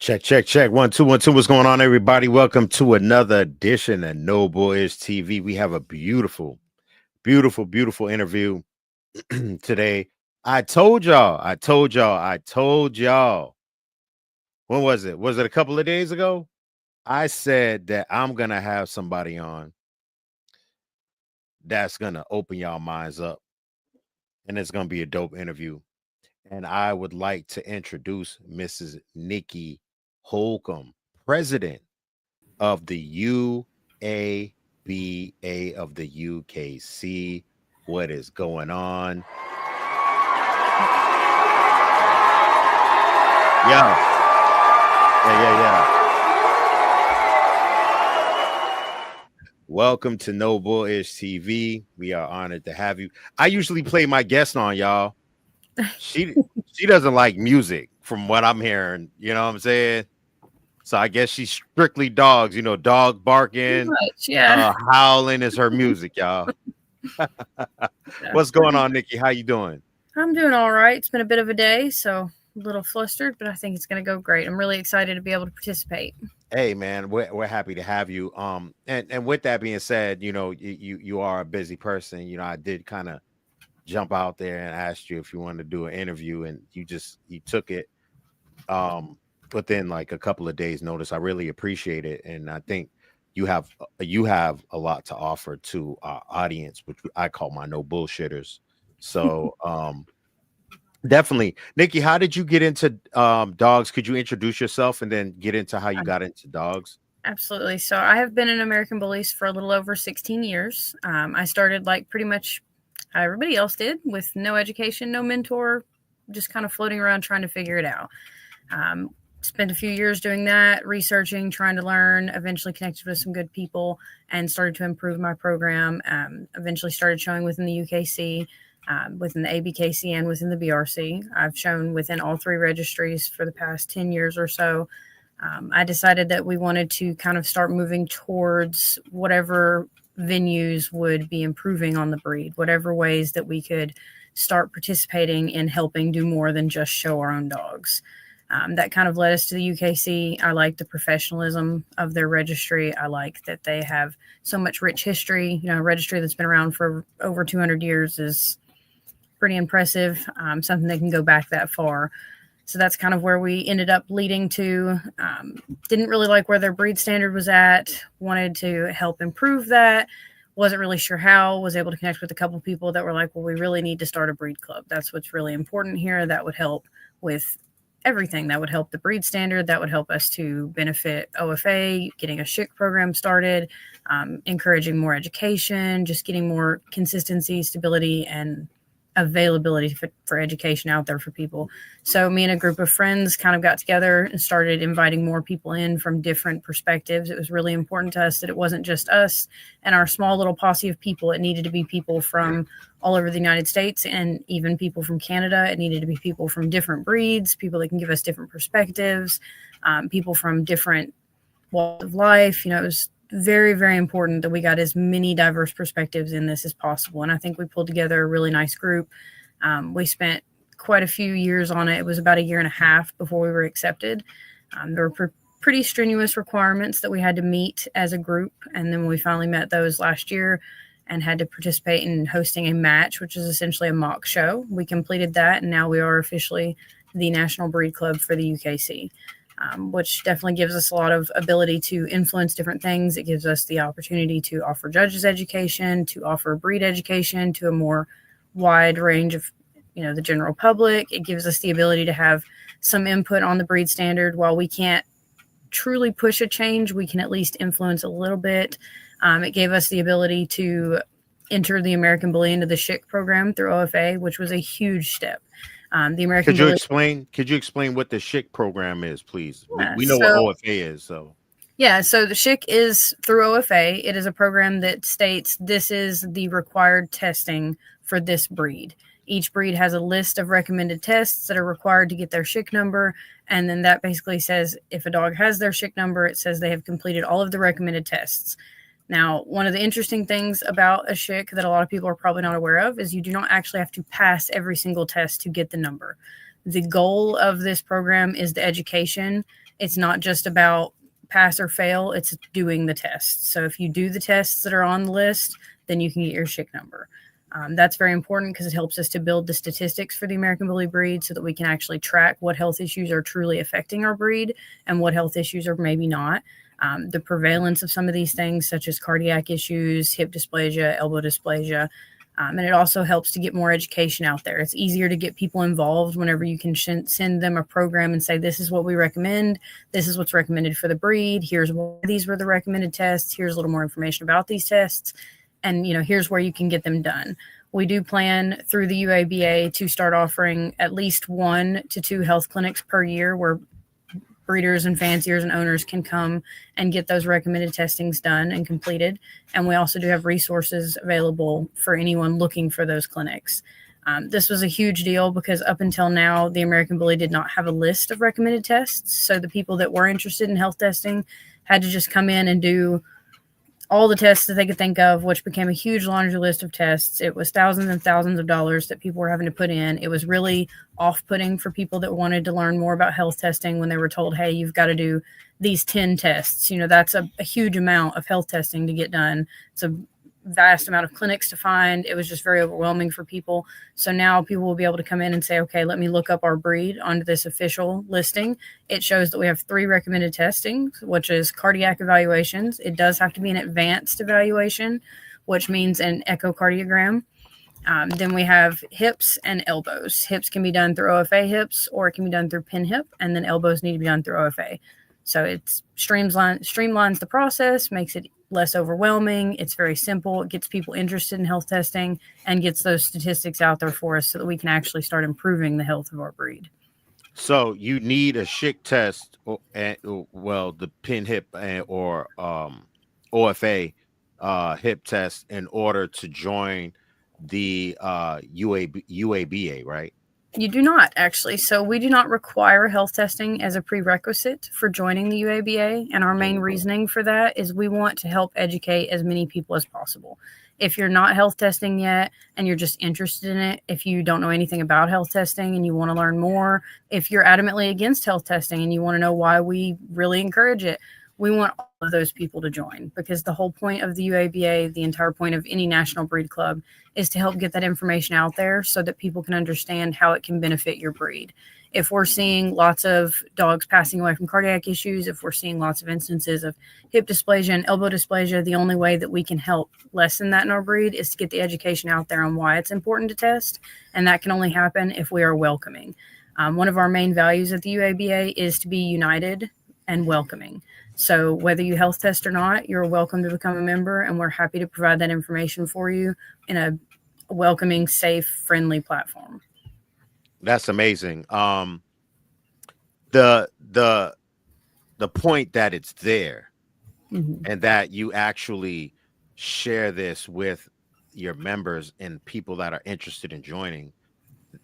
Check, check, check. 1, 2, 1, 2. What's going on, everybody? Welcome to another edition of No Boys TV. We have a beautiful, beautiful, beautiful interview today. I told y'all. When was it? Was it a couple of days ago? I said that I'm going to have somebody on that's going to open y'all minds up, and it's going to be a dope interview. And I would like to introduce Mrs. Nikki Holcomb, president of the UABA of the UKC. What is going on? Yeah. Welcome to No Bullish TV. We are honored to have you. I usually play my guest on, y'all. She doesn't like music from what I'm hearing. You know what I'm saying? So I guess she's strictly dogs, dog barking, howling is her music, y'all. What's going on, Nikki? How you doing? I'm doing all right. It's been a bit of a day, so a little flustered, but I think it's going to go great. I'm really excited to be able to participate. Hey, man, we're happy to have you. And with that being said, you are a busy person. I did kind of jump out there and asked you if you wanted to do an interview, and you took it. Within like a couple of days notice. I really appreciate it, and I think you have a lot to offer to our audience, which I call my no bullshitters. So definitely. Nikki, how did you get into dogs? Could you introduce yourself and then get into how you got into dogs? Absolutely. So I have been in American Bullies for a little over 16 years. I started like pretty much how everybody else did, with no education, no mentor, just kind of floating around trying to figure it out. Spent a few years doing that, researching, trying to learn, eventually connected with some good people and started to improve my program. Eventually started showing within the UKC, within the ABKC, and within the BRC. I've shown within all three registries for the past 10 years or so. I decided that we wanted to kind of start moving towards whatever venues would be improving on the breed, whatever ways that we could start participating in helping do more than just show our own dogs. That kind of led us to the UKC. I like the professionalism of their registry. I like that they have so much rich history. A registry that's been around for over 200 years is pretty impressive, something that can go back that far. So that's kind of where we ended up leading to. Didn't really like where their breed standard was at. Wanted to help improve that. Wasn't really sure how. Was able to connect with a couple people that were like, well, we really need to start a breed club. That's what's really important here. That would help with everything. That would help the breed standard. That would help us to benefit OFA, getting a SHIC program started, encouraging more education, just getting more consistency, stability, and availability for education out there for people. So me and a group of friends kind of got together and started inviting more people in from different perspectives. It was really important to us that it wasn't just us and our small little posse of people. It needed to be people from all over the United States and even people from Canada. It needed to be people from different breeds, people that can give us different perspectives, people from different walks of life. It was very, very important that we got as many diverse perspectives in this as possible. And I think we pulled together a really nice group. We spent quite a few years on it. It was about a year and a half before we were accepted. There were pretty strenuous requirements that we had to meet as a group. And then we finally met those last year and had to participate in hosting a match, which is essentially a mock show. We completed that, and now we are officially the National Breed Club for the UKC. Which definitely gives us a lot of ability to influence different things. It gives us the opportunity to offer judges education, to offer breed education to a more wide range of, the general public. It gives us the ability to have some input on the breed standard. While we can't truly push a change, we can at least influence a little bit. It gave us the ability to enter the American Bully into the SHIC program through OFA, which was a huge step. The American Could you explain what the SHIC program is, please? We know what OFA is, so. Yeah, so the SHIC is through OFA. It is a program that states this is the required testing for this breed. Each breed has a list of recommended tests that are required to get their SHIC number, and then that basically says if a dog has their SHIC number, it says they have completed all of the recommended tests. Now, one of the interesting things about a SHIC that a lot of people are probably not aware of is you do not actually have to pass every single test to get the number. The goal of this program is the education It's not just about pass or fail, it's doing the tests. So if you do the tests that are on the list, then you can get your SHIC number. That's very important because it helps us to build the statistics for the American Bully breed so that we can actually track what health issues are truly affecting our breed and what health issues are maybe not. The prevalence of some of these things, such as cardiac issues, hip dysplasia, elbow dysplasia, and it also helps to get more education out there. It's easier to get people involved whenever you can send them a program and say, this is what we recommend. This is what's recommended for the breed. Here's why these were the recommended tests. Here's a little more information about these tests. And, here's where you can get them done. We do plan through the UABA to start offering at least 1 to 2 health clinics per year where breeders and fanciers and owners can come and get those recommended testings done and completed. And we also do have resources available for anyone looking for those clinics. This was a huge deal because up until now, the American Bully did not have a list of recommended tests. So the people that were interested in health testing had to just come in and do all the tests that they could think of, which became a huge laundry list of tests. It was thousands and thousands of dollars that people were having to put in. It was really off-putting for people that wanted to learn more about health testing when they were told, hey, you've got to do these 10 tests. That's a huge amount of health testing to get done. It's a vast amount of clinics to find. It was just very overwhelming for people. So now people will be able to come in and say, okay, let me look up our breed onto this official listing. It shows that we have 3 recommended testings, which is cardiac evaluations. It does have to be an advanced evaluation, which means an echocardiogram. Then we have hips and elbows. Hips can be done through OFA hips, or it can be done through pin hip, and then elbows need to be done through OFA. So it streamlines the process, makes it less overwhelming. It's very simple. It gets people interested in health testing and gets those statistics out there for us so that we can actually start improving the health of our breed. So you need a SHIC test, the pin hip or OFA hip test in order to join the UABA, right? You do not, actually. So we do not require health testing as a prerequisite for joining the UABA. And our main reasoning for that is we want to help educate as many people as possible. If you're not health testing yet and you're just interested in it, if you don't know anything about health testing and you want to learn more, if you're adamantly against health testing and you want to know why we really encourage it, we want all of those people to join, because the whole point of the UABA, the entire point of any national breed club, is to help get that information out there so that people can understand how it can benefit your breed. If we're seeing lots of dogs passing away from cardiac issues, if we're seeing lots of instances of hip dysplasia and elbow dysplasia, the only way that we can help lessen that in our breed is to get the education out there on why it's important to test. And that can only happen if we are welcoming. One of our main values at the UABA is to be united and welcoming. So whether you health test or not, you're welcome to become a member, and we're happy to provide that information for you in a welcoming, safe, friendly platform. That's amazing. The point that it's there, and that you actually share this with your members and people that are interested in joining,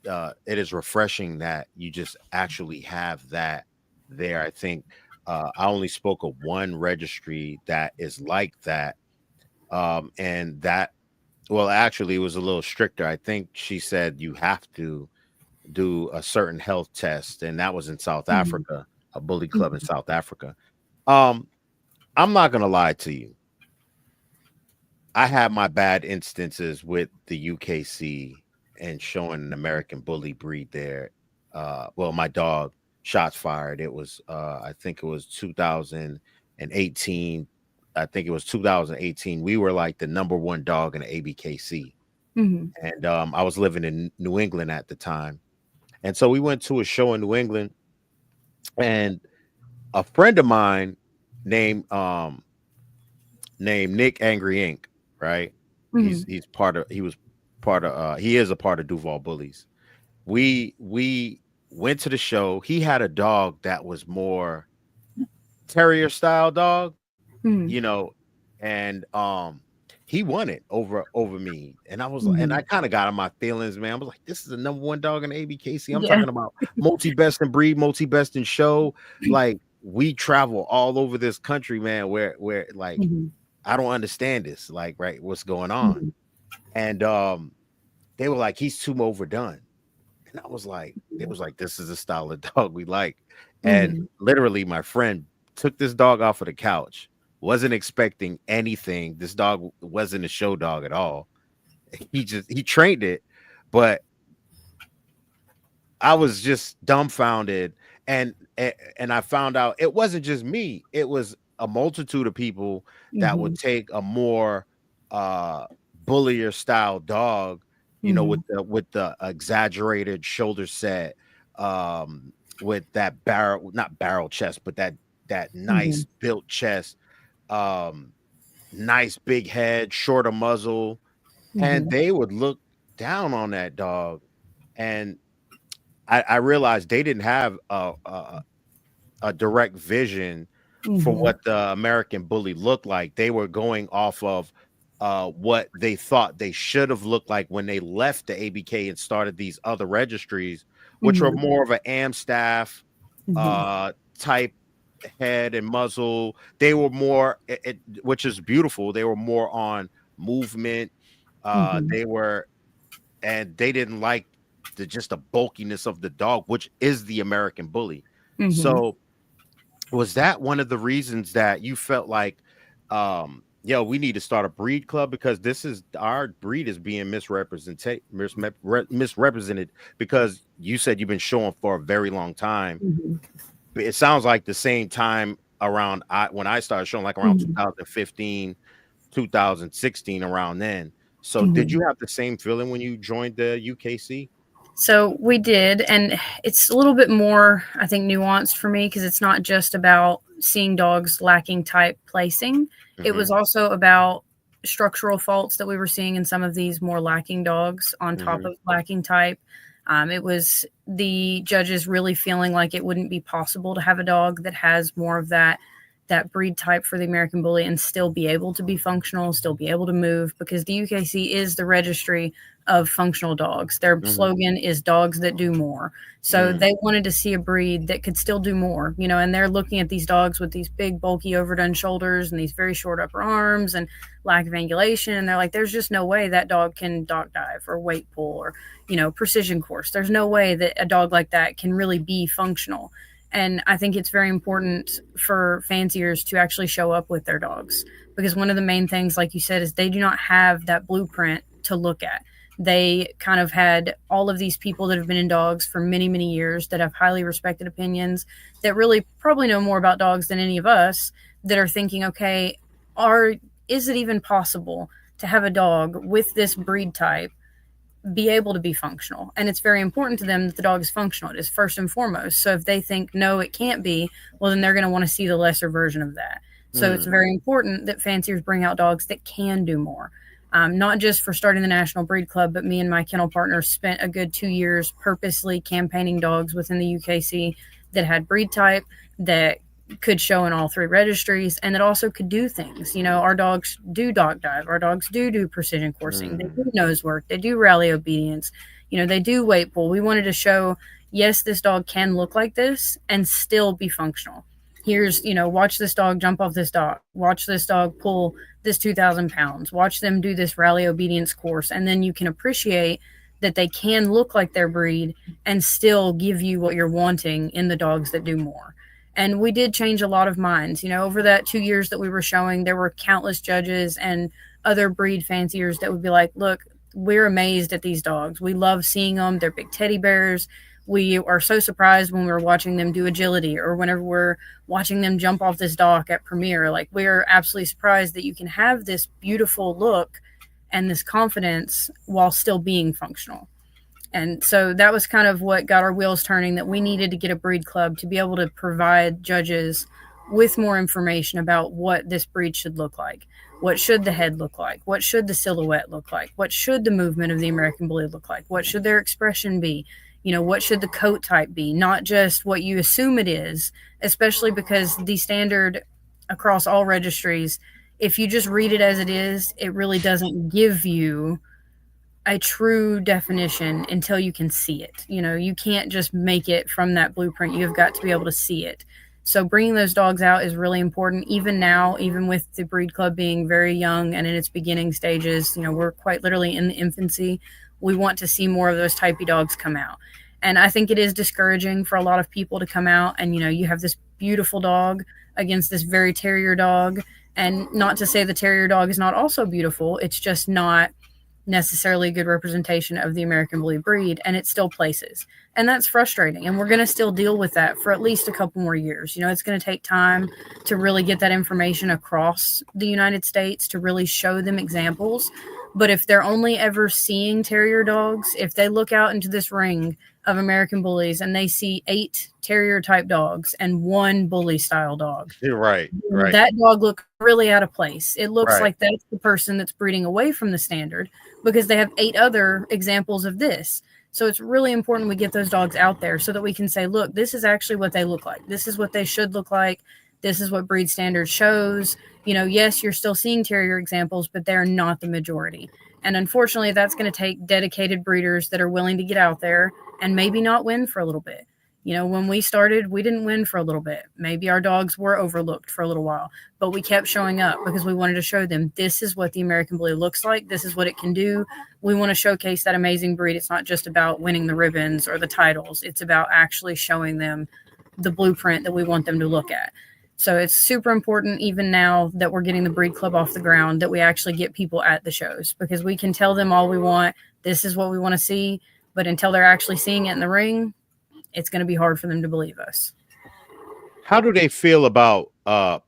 it is refreshing that you just actually have that there. I think I only spoke of one registry that is like that. And that, well, actually, it was a little stricter. I think she said you have to do a certain health test, and that was in South Africa, a bully club in South Africa. I'm not going to lie to you. I had my bad instances with the UKC and showing an American bully breed there. My dog, shots fired. It was I think it was 2018. I think it was 2018. We were like the #1 dog in the ABKC. And I was living in New England at the time. And so we went to a show in New England, and a friend of mine named Nick Angry Inc., right? He is a part of Duval Bullies. We went to the show. He had a dog that was more terrier style dog, and he won it over me. And I was like, and I kind of got in my feelings, man. I was like, this is the #1 dog in ABKC. I'm talking about multi-best in breed, multi-best in show. Like, we travel all over this country, man, where like I don't understand this, like, right, what's going on. And they were like, he's too overdone. And I was like, it was like, this is the style of dog we like. And Mhm. literally, my friend took this dog off of the couch, wasn't expecting anything. This dog wasn't a show dog at all. He trained it, but I was just dumbfounded, and I found out it wasn't just me. It was a multitude of people that would Mhm. take a more uh bullier style dog, Mhm. with the exaggerated shoulder set, with that barrel, not barrel chest, but that Mhm. nice built chest, um, nice big head, shorter muzzle, and Mhm. they would look down on that dog. And I realized they didn't have a direct vision for Mhm. what the American bully looked like. They were going off of what they thought they should have looked like when they left the ABK and started these other registries, which were Mhm. more of an Amstaff Mhm. type head and muzzle. They were more, which is beautiful. They were more on movement. Mhm. They were, and they didn't like the bulkiness of the dog, which is the American bully. Mhm. So was that one of the reasons that you felt like, yo, we need to start a breed club, because this is our breed is being misrepresented, because you said you've been showing for a very long time. Mhm. It sounds like the same time around when I started showing, like around Mhm. 2015, 2016, around then. So did Mhm. you have the same feeling when you joined the UKC? So we did, and it's a little bit more, I think, nuanced for me because it's not just about seeing dogs lacking type placing. It was Hmm. also about structural faults that we were seeing in some of these more lacking dogs on top Hmm. of lacking type. It was the judges really feeling like it wouldn't be possible to have a dog that has more of that breed type for the American Bully and still be able to be functional, still be able to move, because the UKC is the registry of functional dogs. Their Hmm. slogan is dogs that do more. So Mm, they wanted to see a breed that could still do more, and they're looking at these dogs with these big, bulky, overdone shoulders and these very short upper arms and lack of angulation. And they're like, there's just no way that dog can dock dive or weight pull or, precision course. There's no way that a dog like that can really be functional. And I think it's very important for fanciers to actually show up with their dogs, because one of the main things, like you said, is they do not have that blueprint to look at. They kind of had all of these people that have been in dogs for many, many years that have highly respected opinions that really probably know more about dogs than any of us, that are thinking, okay, are is it even possible to have a dog with this breed type be able to be functional? And it's very important to them that the dog is functional. It is first and foremost. So if they think no, it can't be, well, then they're going to want to see the lesser version of that. So it's mm, very important that fanciers bring out dogs that can do more. Not just for starting the National Breed Club, but me and my kennel partners spent a good 2 years purposely campaigning dogs within the UKC that had breed type, that could show in all three registries, and that also could do things. Our dogs do dog dive, our dogs do precision coursing, they do mm, nose work, they do rally obedience, they do weight pull. We wanted to show, yes, this dog can look like this and still be functional. Here's, watch this dog jump off this dog, watch this dog pull this 2,000 pounds, watch them do this rally obedience course, and then you can appreciate that they can look like their breed and still give you what you're wanting in the dogs that do more. And we did change a lot of minds. Over that 2 years that we were showing, there were countless judges and other breed fanciers that would be like, look, we're amazed at these dogs. We love seeing them. They're big teddy bears. We are so surprised when we're watching them do agility, or whenever we're watching them jump off this dock at premiere. Like, we're absolutely surprised that you can have this beautiful look and this confidence while still being functional. And so that was kind of what got our wheels turning, that we needed to get a breed club to be able to provide judges with more information about what this breed should look like. What should the head look like? What should the silhouette look like? What should the movement of the American Bully look like? What should their expression be? What should the coat type be? Not just what you assume it is, especially because the standard across all registries, if you just read it as it is, it really doesn't give you a true definition until you can see it. You can't just make it from that blueprint. You've got to be able to see it. So bringing those dogs out is really important. Even now, even with the breed club being very young and in its beginning stages, we're quite literally in the infancy. We want to see more of those typey dogs come out. And I think it is discouraging for a lot of people to come out and, you have this beautiful dog against this very terrier dog. And not to say the terrier dog is not also beautiful, it's just not necessarily a good representation of the American Bully breed, and it still places. And that's frustrating. And we're going to still deal with that for at least a couple more years. It's going to take time to really get that information across the United States, to really show them examples. But if they're only ever seeing terrier dogs, if they look out into this ring of American Bullies and they see 8 terrier type dogs and 1 bully style dog, You're right. that dog looks really out of place. It looks Right. like that's the person that's breeding away from the standard, because they have 8 other examples of this. So it's really important we get those dogs out there so that we can say, look, this is actually what they look like. This is what they should look like. This is what breed standard shows. Yes, you're still seeing terrier examples, but they're not the majority. And unfortunately, that's going to take dedicated breeders that are willing to get out there and maybe not win for a little bit. When we started, we didn't win for a little bit. Maybe our dogs were overlooked for a little while, but we kept showing up because we wanted to show them this is what the American Bully looks like. This is what it can do. We want to showcase that amazing breed. It's not just about winning the ribbons or the titles. It's about actually showing them the blueprint that we want them to look at. So it's super important, even now that we're getting the breed club off the ground, that we actually get people at the shows, because we can tell them all we want. This is what we want to see. But until they're actually seeing it in the ring, it's going to be hard for them to believe us. How do they feel about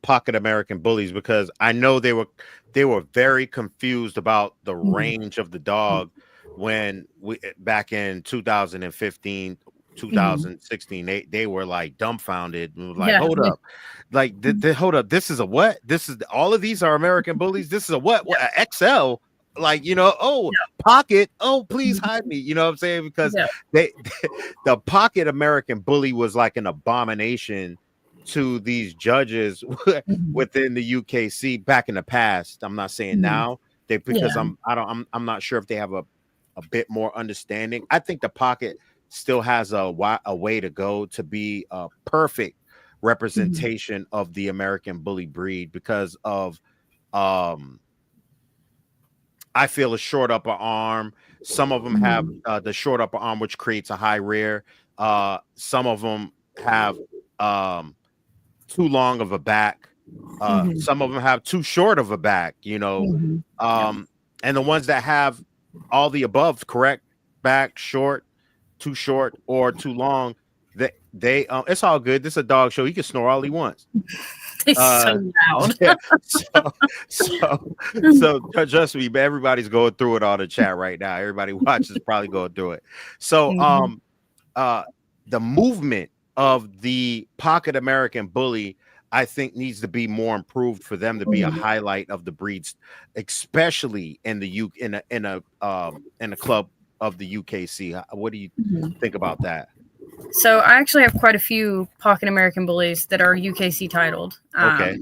pocket American Bullies? Because I know they were very confused about the range of the dog when we back in 2015, 2016. They were like dumbfounded and was like, hold up, like hold up, this is a what? This is all of these are American Bullies. This is a what? What, a XL? Like, pocket. Oh, please hide me. You know what I'm saying? Because the pocket American Bully was like an abomination to these judges within the UKC back in the past. I'm not saying now because I'm not sure if they have a bit more understanding. I think the pocket still has a way to go to be a perfect representation of the American Bully breed because of I feel a short upper arm. Some of them have the short upper arm, which creates a high rear. Some of them have too long of a back. Some of them have too short of a back, and the ones that have all the above, correct, back, short, too short, or too long, they it's all good. This is a dog show. He can snore all he wants. It's so loud. So trust me, everybody's going through it on the chat right now. Everybody watches probably going through it. So the movement of the pocket American Bully, I think, needs to be more improved for them to be a highlight of the breeds, especially in the in a club of the UKC. What do you think about that? So I actually have quite a few pocket American Bullies that are UKC titled. Okay.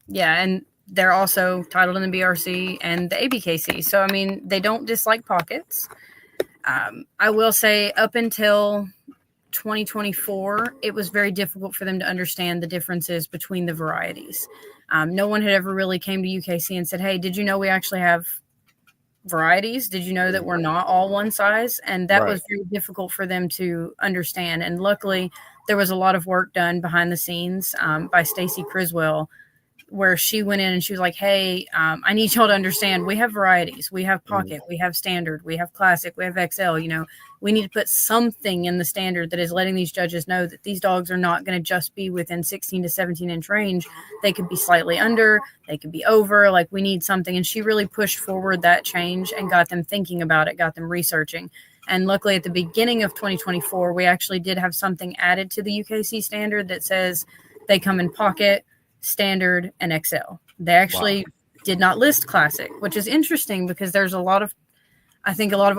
Yeah, and they're also titled in the BRC and the ABKC. So, I mean, they don't dislike pockets. I will say up until 2024, it was very difficult for them to understand the differences between the varieties. No one had ever really came to UKC and said, hey, did you know we actually have varieties? Did you know that we're not all one size? And that was very difficult for them to understand. And luckily, there was a lot of work done behind the scenes by Stacy Criswell, where she went in and she was like, hey, I need y'all to understand we have varieties. We have pocket, we have standard, we have classic, we have XL. We need to put something in the standard that is letting these judges know that these dogs are not going to just be within 16 to 17 inch range. They could be slightly under, they could be over. Like, we need something. And she really pushed forward that change and got them thinking about it, got them researching. And luckily, at the beginning of 2024, we actually did have something added to the UKC standard that says they come in pocket, standard, and XL. They actually did not list classic, which is interesting because there's a lot of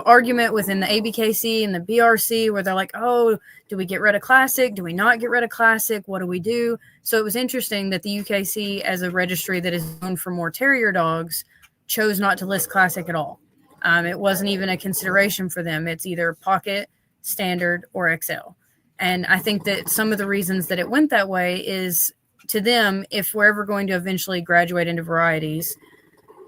argument within the ABKC and the BRC where they're like, oh, do we get rid of classic? Do we not get rid of classic? What do we do? So it was interesting that the UKC, as a registry that is known for more terrier dogs, chose not to list classic at all. It wasn't even a consideration for them. It's either pocket, standard, or XL. And I think that some of the reasons that it went that way is, to them, if we're ever going to eventually graduate into varieties,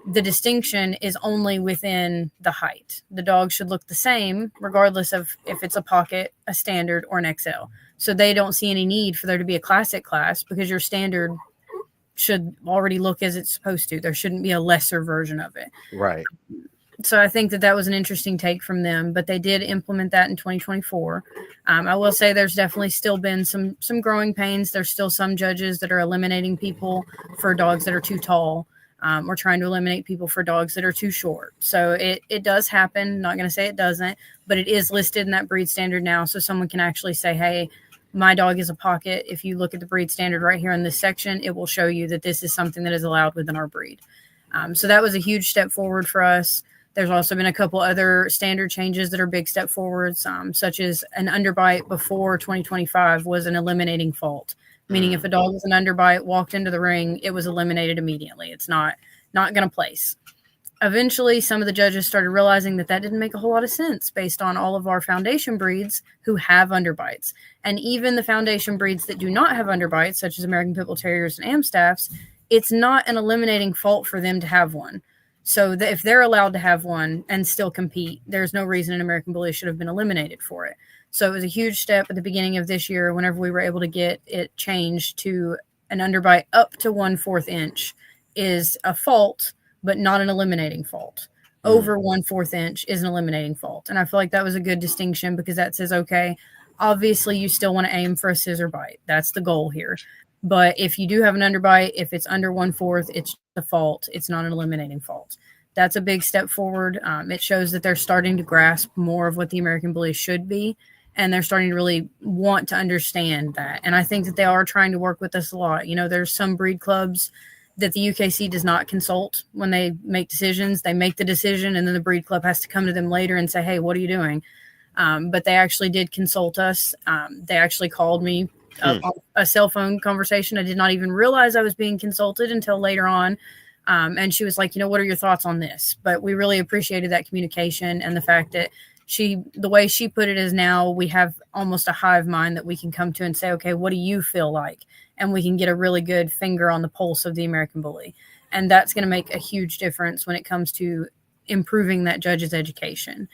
The distinction is only within the height. The dog should look the same regardless of if it's a pocket, a standard, or an XL. So they don't see any need for there to be a classic class because your standard should already look as it's supposed to. There shouldn't be a lesser version of it. Right. So I think that was an interesting take from them, but they did implement that in 2024. I will say there's definitely still been some growing pains. There's still some judges that are eliminating people for dogs that are too tall. We're trying to eliminate people for dogs that are too short. So it does happen. Not going to say it doesn't, but it is listed in that breed standard now. So someone can actually say, hey, my dog is a pocket. If you look at the breed standard right here in this section, it will show you that this is something that is allowed within our breed. So that was a huge step forward for us. There's also been a couple other standard changes that are big step forwards, such as an underbite before 2025 was an eliminating fault, meaning if a dog was an underbite, walked into the ring, it was eliminated immediately. It's not going to place. Eventually, some of the judges started realizing that didn't make a whole lot of sense based on all of our foundation breeds who have underbites. And even the foundation breeds that do not have underbites, such as American Pit Bull Terriers and Amstaffs, it's not an eliminating fault for them to have one. So that if they're allowed to have one and still compete, there's no reason an American Bully should have been eliminated for it. So it was a huge step at the beginning of this year whenever we were able to get it changed to an underbite up to 1/4 inch is a fault, but not an eliminating fault. Over 1/4 inch is an eliminating fault. And I feel like that was a good distinction because that says, okay, obviously you still want to aim for a scissor bite. That's the goal here. But if you do have an underbite, if it's under 1/4, it's a fault. It's not an eliminating fault. That's a big step forward. It shows that they're starting to grasp more of what the American Bully should be, and they're starting to really want to understand that. And I think that they are trying to work with us a lot. You know, there's some breed clubs that the UKC does not consult when they make decisions. They make the decision, and then the breed club has to come to them later and say, hey, what are you doing? But they actually did consult us. They actually called me a cell phone conversation. I did not even realize I was being consulted until later on. And she was like, what are your thoughts on this? But we really appreciated that communication and the fact that the way she put it is now we have almost a hive mind that we can come to and say, okay, what do you feel like? And we can get a really good finger on the pulse of the American Bully. And that's going to make a huge difference when it comes to improving that judge's education.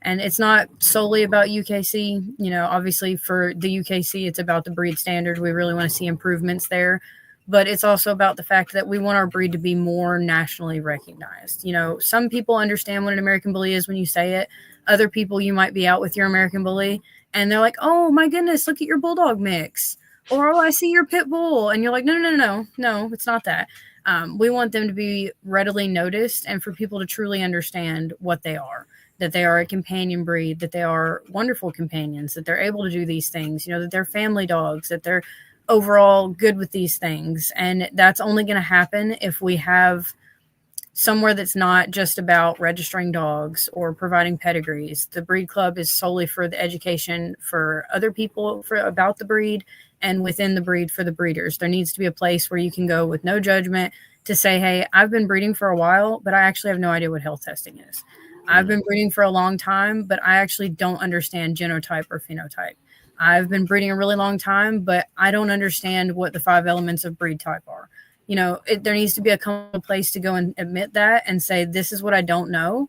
And it's not solely about UKC. Obviously for the UKC, it's about the breed standard. We really want to see improvements there. But it's also about the fact that we want our breed to be more nationally recognized. Some people understand what an American Bully is when you say it. Other people, you might be out with your American Bully, and they're like, oh, my goodness, look at your Bulldog mix. Or, oh, I see your Pit Bull. And you're like, no, it's not that. We want them to be readily noticed and for people to truly understand what they are. That they are a companion breed, that they are wonderful companions, that they're able to do these things, that they're family dogs, that they're overall good with these things. And that's only going to happen if we have somewhere that's not just about registering dogs or providing pedigrees. The breed club is solely for the education for other people about the breed and within the breed for the breeders. There needs to be a place where you can go with no judgment to say, hey, I've been breeding for a while, but I actually have no idea what health testing is. I've been breeding for a long time, but I actually don't understand genotype or phenotype. I've been breeding a really long time, but I don't understand what the 5 elements of breed type are. There needs to be a comfortable place to go and admit that and say, this is what I don't know.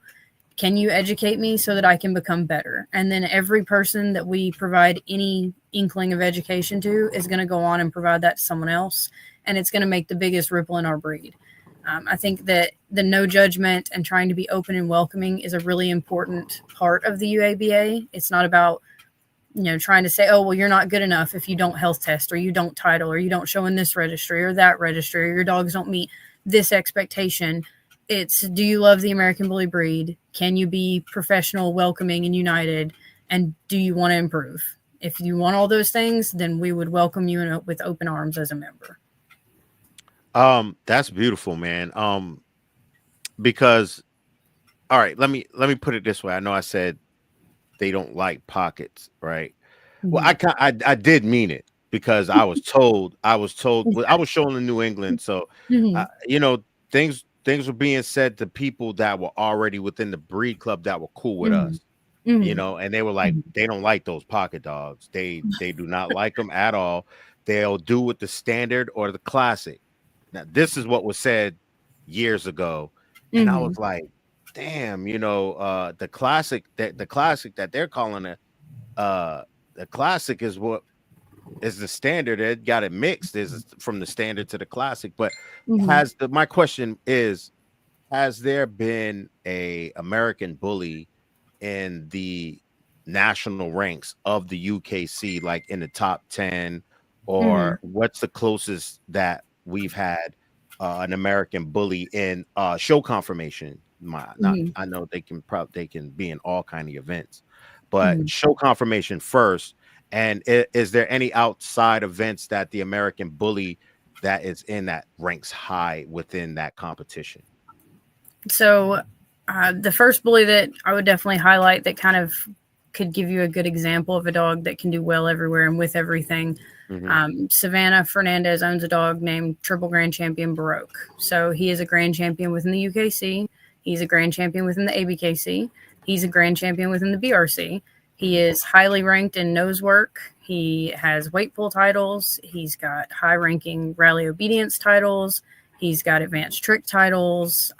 Can you educate me so that I can become better? And then every person that we provide any inkling of education to is going to go on and provide that to someone else. And it's going to make the biggest ripple in our breed. I think that the no judgment and trying to be open and welcoming is a really important part of the UABA. It's not about, trying to say, oh, well, you're not good enough if you don't health test or you don't title or you don't show in this registry or that registry or your dogs don't meet this expectation. It's, do you love the American Bully breed? Can you be professional, welcoming, and united? And do you want to improve? If you want all those things, then we would welcome you with open arms as a member. That's beautiful, man. Because, all right, let me put it this way. I know I said they don't like pockets, right? Mm-hmm. Well, I did mean it because I was told I was showing in New England. So, things were being said to people that were already within the breed club that were cool with us, and they were like, they don't like those pocket dogs. They do not like them at all. They'll do with the standard or the classic. Now, this is what was said years ago, And I Hmm. was like, damn, the classic that they're calling it, uh the classic is what is the standard. It got it mixed is from the standard to the classic. But Hmm. my question is, has there been a American bully in the national ranks of the UKC, like in the top 10, Hmm. or what's the closest that we've had an American bully in show confirmation? Not, Hmm. I know they can be in all kind of events, but Hmm. show confirmation first. And is there any outside events that the American bully that is in that ranks high within that competition? So, the first bully that I would definitely highlight that kind of could give you a good example of a dog that can do well everywhere and with everything. Hmm. Savannah Fernandez owns a dog named Triple Grand Champion Baroque. So he is a grand champion within the UKC. He's a grand champion within the ABKC. He's a grand champion within the BRC. He is highly ranked in nose work. He has weight pull titles. He's got high ranking rally obedience titles. He's got advanced trick titles.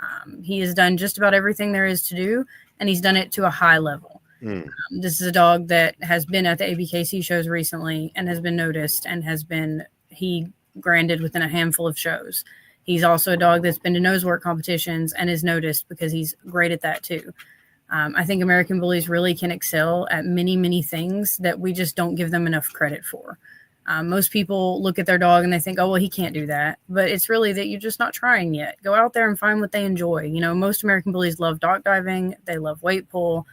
He has done just about everything there is to do, and he's done it to a high level. Mm. This is a dog that has been at the ABKC shows recently and has been noticed and he granted within a handful of shows. He's also a dog that's been to nose work competitions and is noticed because he's great at that too. I think American bullies really can excel at many, many things that we just don't give them enough credit for. Most people look at their dog and they think, oh, well, he can't do that. But it's really that you're just not trying yet. Go out there and find what they enjoy. Most American bullies love dock diving, they love weight pull,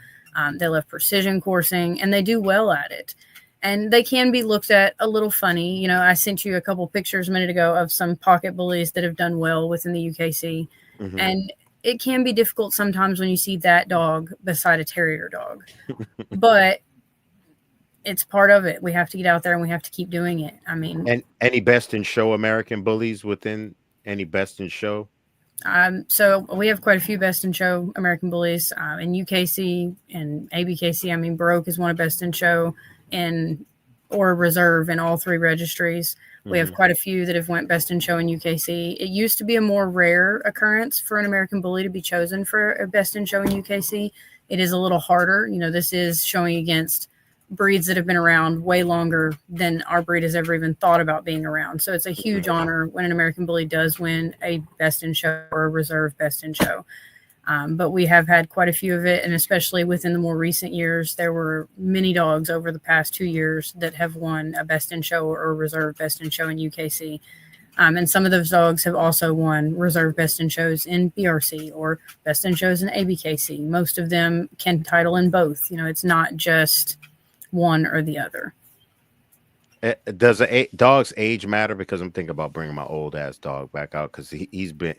they love precision coursing, and they do well at it. And they can be looked at a little funny. I sent you a couple pictures a minute ago of some pocket bullies that have done well within the UKC. Hmm. And it can be difficult sometimes when you see that dog beside a terrier dog. But it's part of it. We have to get out there and we have to keep doing it. I mean, And any best in show American bullies within any best in show? so we have quite a few best in show American bullies in UKC and ABKC. I mean, Baroque is one of best in show in or reserve in all three registries. We have Hmm. quite a few that have went best in show in UKC. It used to be a more rare occurrence for an American bully to be chosen for a best in show in UKC. It is a little harder. This is showing against breeds that have been around way longer than our breed has ever even thought about being around. So it's a huge honor when an American bully does win a best in show or a reserve best in show. But we have had quite a few of it, and especially within the more recent years, there were many dogs over the past 2 years that have won a best in show or a reserve best in show in UKC. And some of those dogs have also won reserve best in shows in BRC or best in shows in ABKC. Most of them can title in both. It's not just one or the other. Does dog's age matter? Because I'm thinking about bringing my old ass dog back out because he's been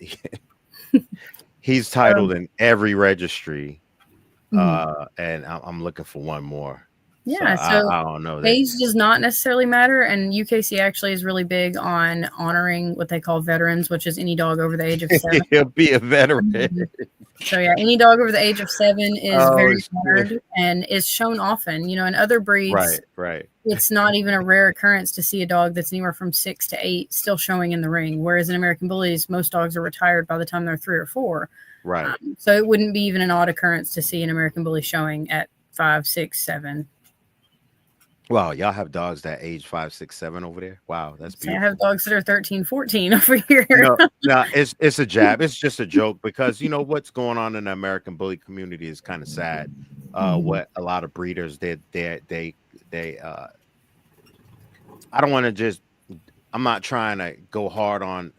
he's titled Um, in every registry, mhm. and I'm looking for one more. So Yeah, so I don't know that age does not necessarily matter, and UKC actually is really big on honoring what they call veterans, which is any dog over the age of 7. he'll be a veteran. Mhm. So yeah, any dog over the age of 7 is Oh very shit! honored and is shown often. In other breeds, Right, right, it's not even a rare occurrence to see a dog that's anywhere from 6 to 8 still showing in the ring. Whereas in American bullies, most dogs are retired by the time they're 3 or 4. right. So it wouldn't be even an odd occurrence to see an American bully showing at 5, 6, 7. Wow, y'all have dogs that age 5, 6, 7 over there. Wow, that's So I have beautiful. dogs that are 13, 14 over here. No, no, it's a jab. It's just a joke because you know what's going on in the American bully community is kind of sad. Mhm. What a lot of breeders did, they I don't want to just. I'm not trying to go hard on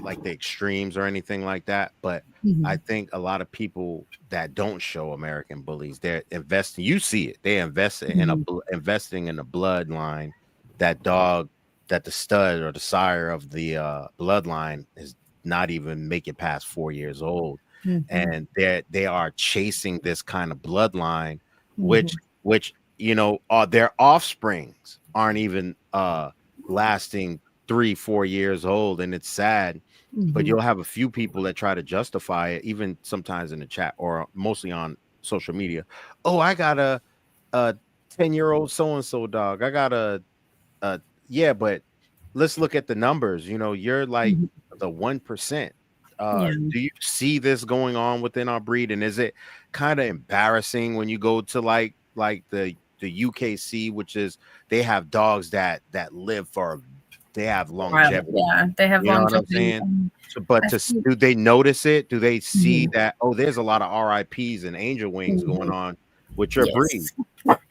like the extremes or anything like that, but I Mhm. think a lot of people that don't show American bullies, they're investing. You see it. They invest in Mhm. investing in the bloodline. That dog, that the stud or the sire of the bloodline is not even make it past 4 years old, Mhm. and they are chasing this kind of bloodline, which Mhm. are their offsprings aren't even lasting 3, 4 years old, and it's sad. But Mhm. you'll have a few people that try to justify it, even sometimes in the chat or mostly on social media. Oh, I got a 10-year-old so and so dog. I got a yeah, but let's look at the numbers. You're like Mhm. the 1%. Yeah. Do you see this going on within our breed? And is it kind of embarrassing when you go to like the UKC, which is they have dogs that live for they have Wild. longevity. Yeah, they have You know what I'm longevity. saying? And So, but I think, do they notice it? Do they see mhm, that? Oh, there's a lot of RIPS and angel wings going mhm, on with your breed. yes.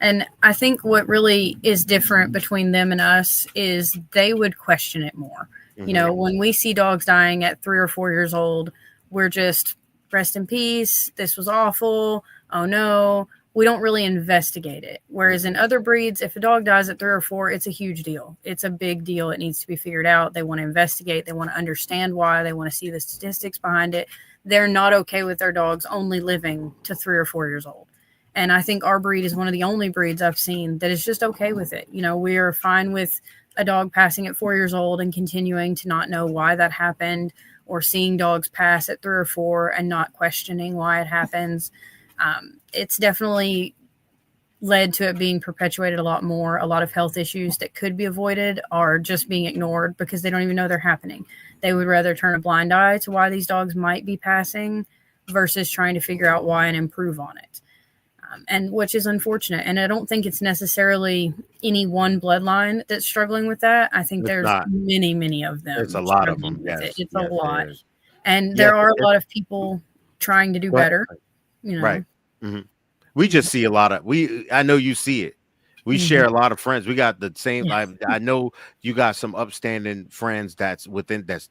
And I think what really is different between them and us is they would question it more. You Hmm. know, when we see dogs dying at 3 or 4 years old, we're just rest in peace. This was awful. Oh no. We don't really investigate it. Whereas in Hmm. other breeds, if a dog dies at 3 or 4, it's a huge deal. It's a big deal. It needs to be figured out. They want to investigate. They want to understand why. They want to see the statistics behind it. They're not okay with their dogs only living to 3 or 4 years old. And I think our breed is one of the only breeds I've seen that is just okay with it. You know, we are fine with a dog passing at 4 years old and continuing to not know why that happened, or seeing dogs pass at 3 or 4 and not questioning why it happens. It's definitely led to it being perpetuated a lot more. A lot of health issues that could be avoided are just being ignored because they don't even know they're happening. They would rather turn a blind eye to why these dogs might be passing versus trying to figure out why and improve on it. And which is unfortunate. And I don't think it's necessarily any one bloodline that's struggling with that. I think It's there's not. many, many of It's a them lot of struggling them. with it. Yes. It's a Yes, lot. there is. And Yes. there are a lot of people trying to do Go ahead. better, you Right. know. Hmm. We just see a lot of we. I know you see it. We Mm-hmm. share a lot of friends. We got the same. Yeah. I know you got some upstanding friends that's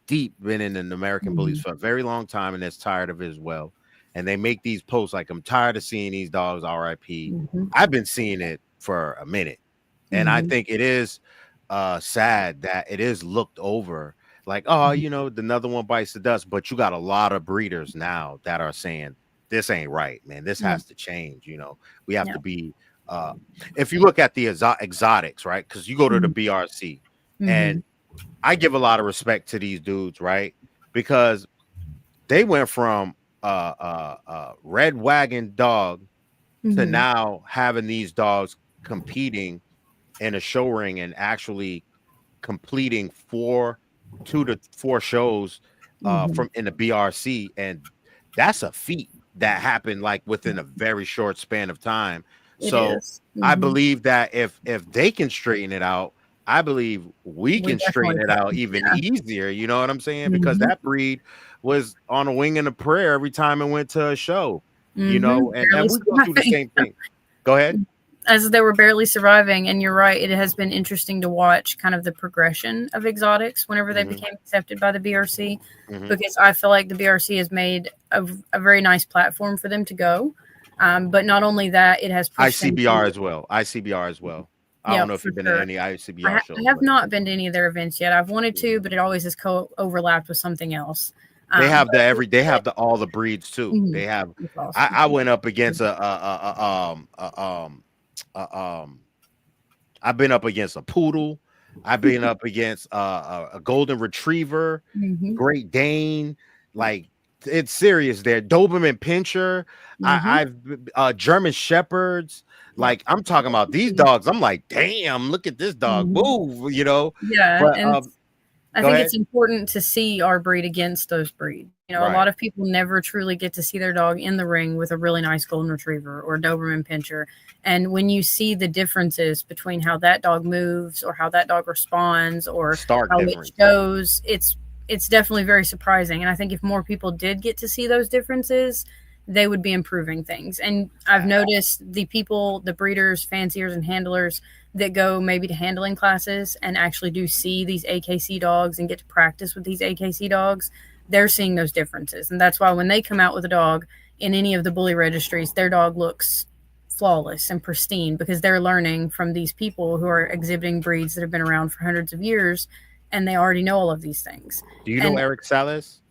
deep been in an American Bullies Mm-hmm. for a very long time and that's tired of it as well. And they make these posts like, "I'm tired of seeing these dogs." RIP. Mm-hmm. I've been seeing it for a minute, and I Mm-hmm. think it is sad that it is looked over. Like, oh, another one bites the dust. But you got a lot of breeders now that are saying this ain't right, man. This Mm-hmm. has to change. We have Yeah. to be if you look at the exotics, right? Because you go to the Mm-hmm. BRC, Mm-hmm. and I give a lot of respect to these dudes, right? Because they went from red wagon dog to Mm-hmm. now having these dogs competing in a show ring and actually completing 2 to 4 shows Mm-hmm. from in the BRC, and that's a feat that happened like within a very short span of time. It So is. I Mm-hmm. believe that if they can straighten it out, I believe we We can straighten definitely it out can. even Yeah. easier. You know what I'm saying? Because Mm-hmm. that breed was on a wing and a prayer every time it went to a show. Mm-hmm. And Barely we go through the surviving. same thing. Go ahead. As they were barely surviving. And you're right, it has been interesting to watch kind of the progression of exotics whenever they Hmm. became accepted by the BRC, Hmm. because I feel like the BRC has made a very nice platform for them to go. But not only that, it has pushed them ICBR to, as well. ICBR as well. I yeah, don't know if for you've been to sure. any ICBR I shows, have but not been to any of their events yet. I've wanted to, but it always has overlapped with something else. they have But they have all the breeds too. mhm, They have. it's I awesome. went up against a I've been up against a poodle. I've been up against a golden retriever, Hmm. Great Dane. Like it's serious there. Doberman Pinscher. Hmm. I've German Shepherds. Yep. Like I'm talking about these dogs. I'm like, damn, look at this dog Hmm. move. Yeah, But and I go think ahead. it's important to see our breed against those breeds. You know, a Right. lot of people never truly get to see their dog in the ring with a really nice golden retriever or Doberman Pinscher. And when you see the differences between how that dog moves or how that dog responds or Stark how it difference. shows, it's definitely very surprising. And I think if more people did get to see those differences, they would be improving things. And I've noticed the people, the breeders, fanciers, and handlers that go maybe to handling classes and actually do see these AKC dogs and get to practice with these AKC dogs, they're seeing those differences. And that's why when they come out with a dog in any of the bully registries, their dog looks flawless and pristine because they're learning from these people who are exhibiting breeds that have been around for hundreds of years and they already know all of these things. Do you know And Eric Salas?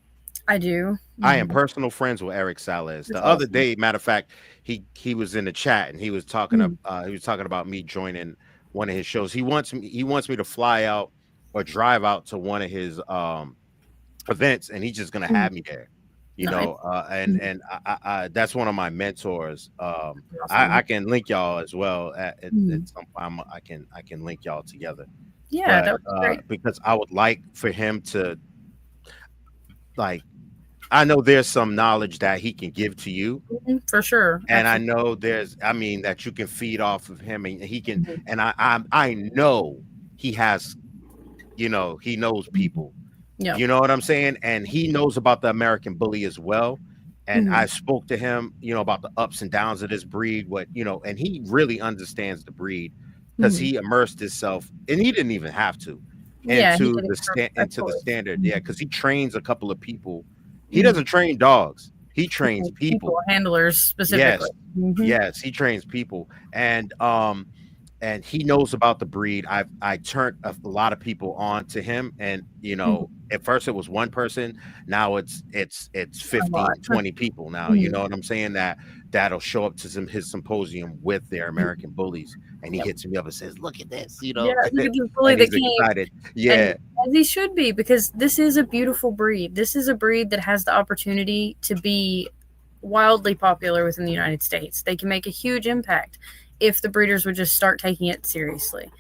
I do. I am Mm-hmm. personal friends with Eric Salas. That's The other awesome. day, matter of fact, he was in the chat and he was talking about me joining one of his shows. He wants me to fly out or drive out to one of his events, and he's just gonna Mm-hmm. have me there. Nice. And that's one of my mentors. I Awesome. can link y'all as well Mm-hmm. at some point. I can link y'all together, Yeah, but that would be great. because I would like for him to like I know there's some knowledge that he can give to you, For sure. and I Absolutely. know I mean, that you can feed off of him, and he can, Mhm. and I know he has, he knows Mhm. people. Yeah. You know what I'm saying? And he knows about the American bully as well. And Mhm. I spoke to him, about the ups and downs of this breed, and he really understands the breed because Mhm. he immersed himself, and he didn't even have to, Yeah, he did it for a into the choice. standard. Yeah, Mhm. because he trains a couple of people. He Mhm. doesn't train dogs. He trains Like people, people. handlers specifically. Yes. Mhm. Yes, he trains people. And he knows about the breed. I turned a lot of people on to him, and Mhm. at first it was one person. Now it's A lot. 15, 20 people now. You Mhm. know what I'm saying? That'll show up to his symposium with their Mhm. American bullies, and he Yep. hits me up and says, "Look at this," Yeah, look at this bully and that he's came, excited. and Yeah. as he should be, because this is a beautiful breed. This is a breed that has the opportunity to be wildly popular within the United States. They can make a huge impact if the breeders would just start taking it seriously.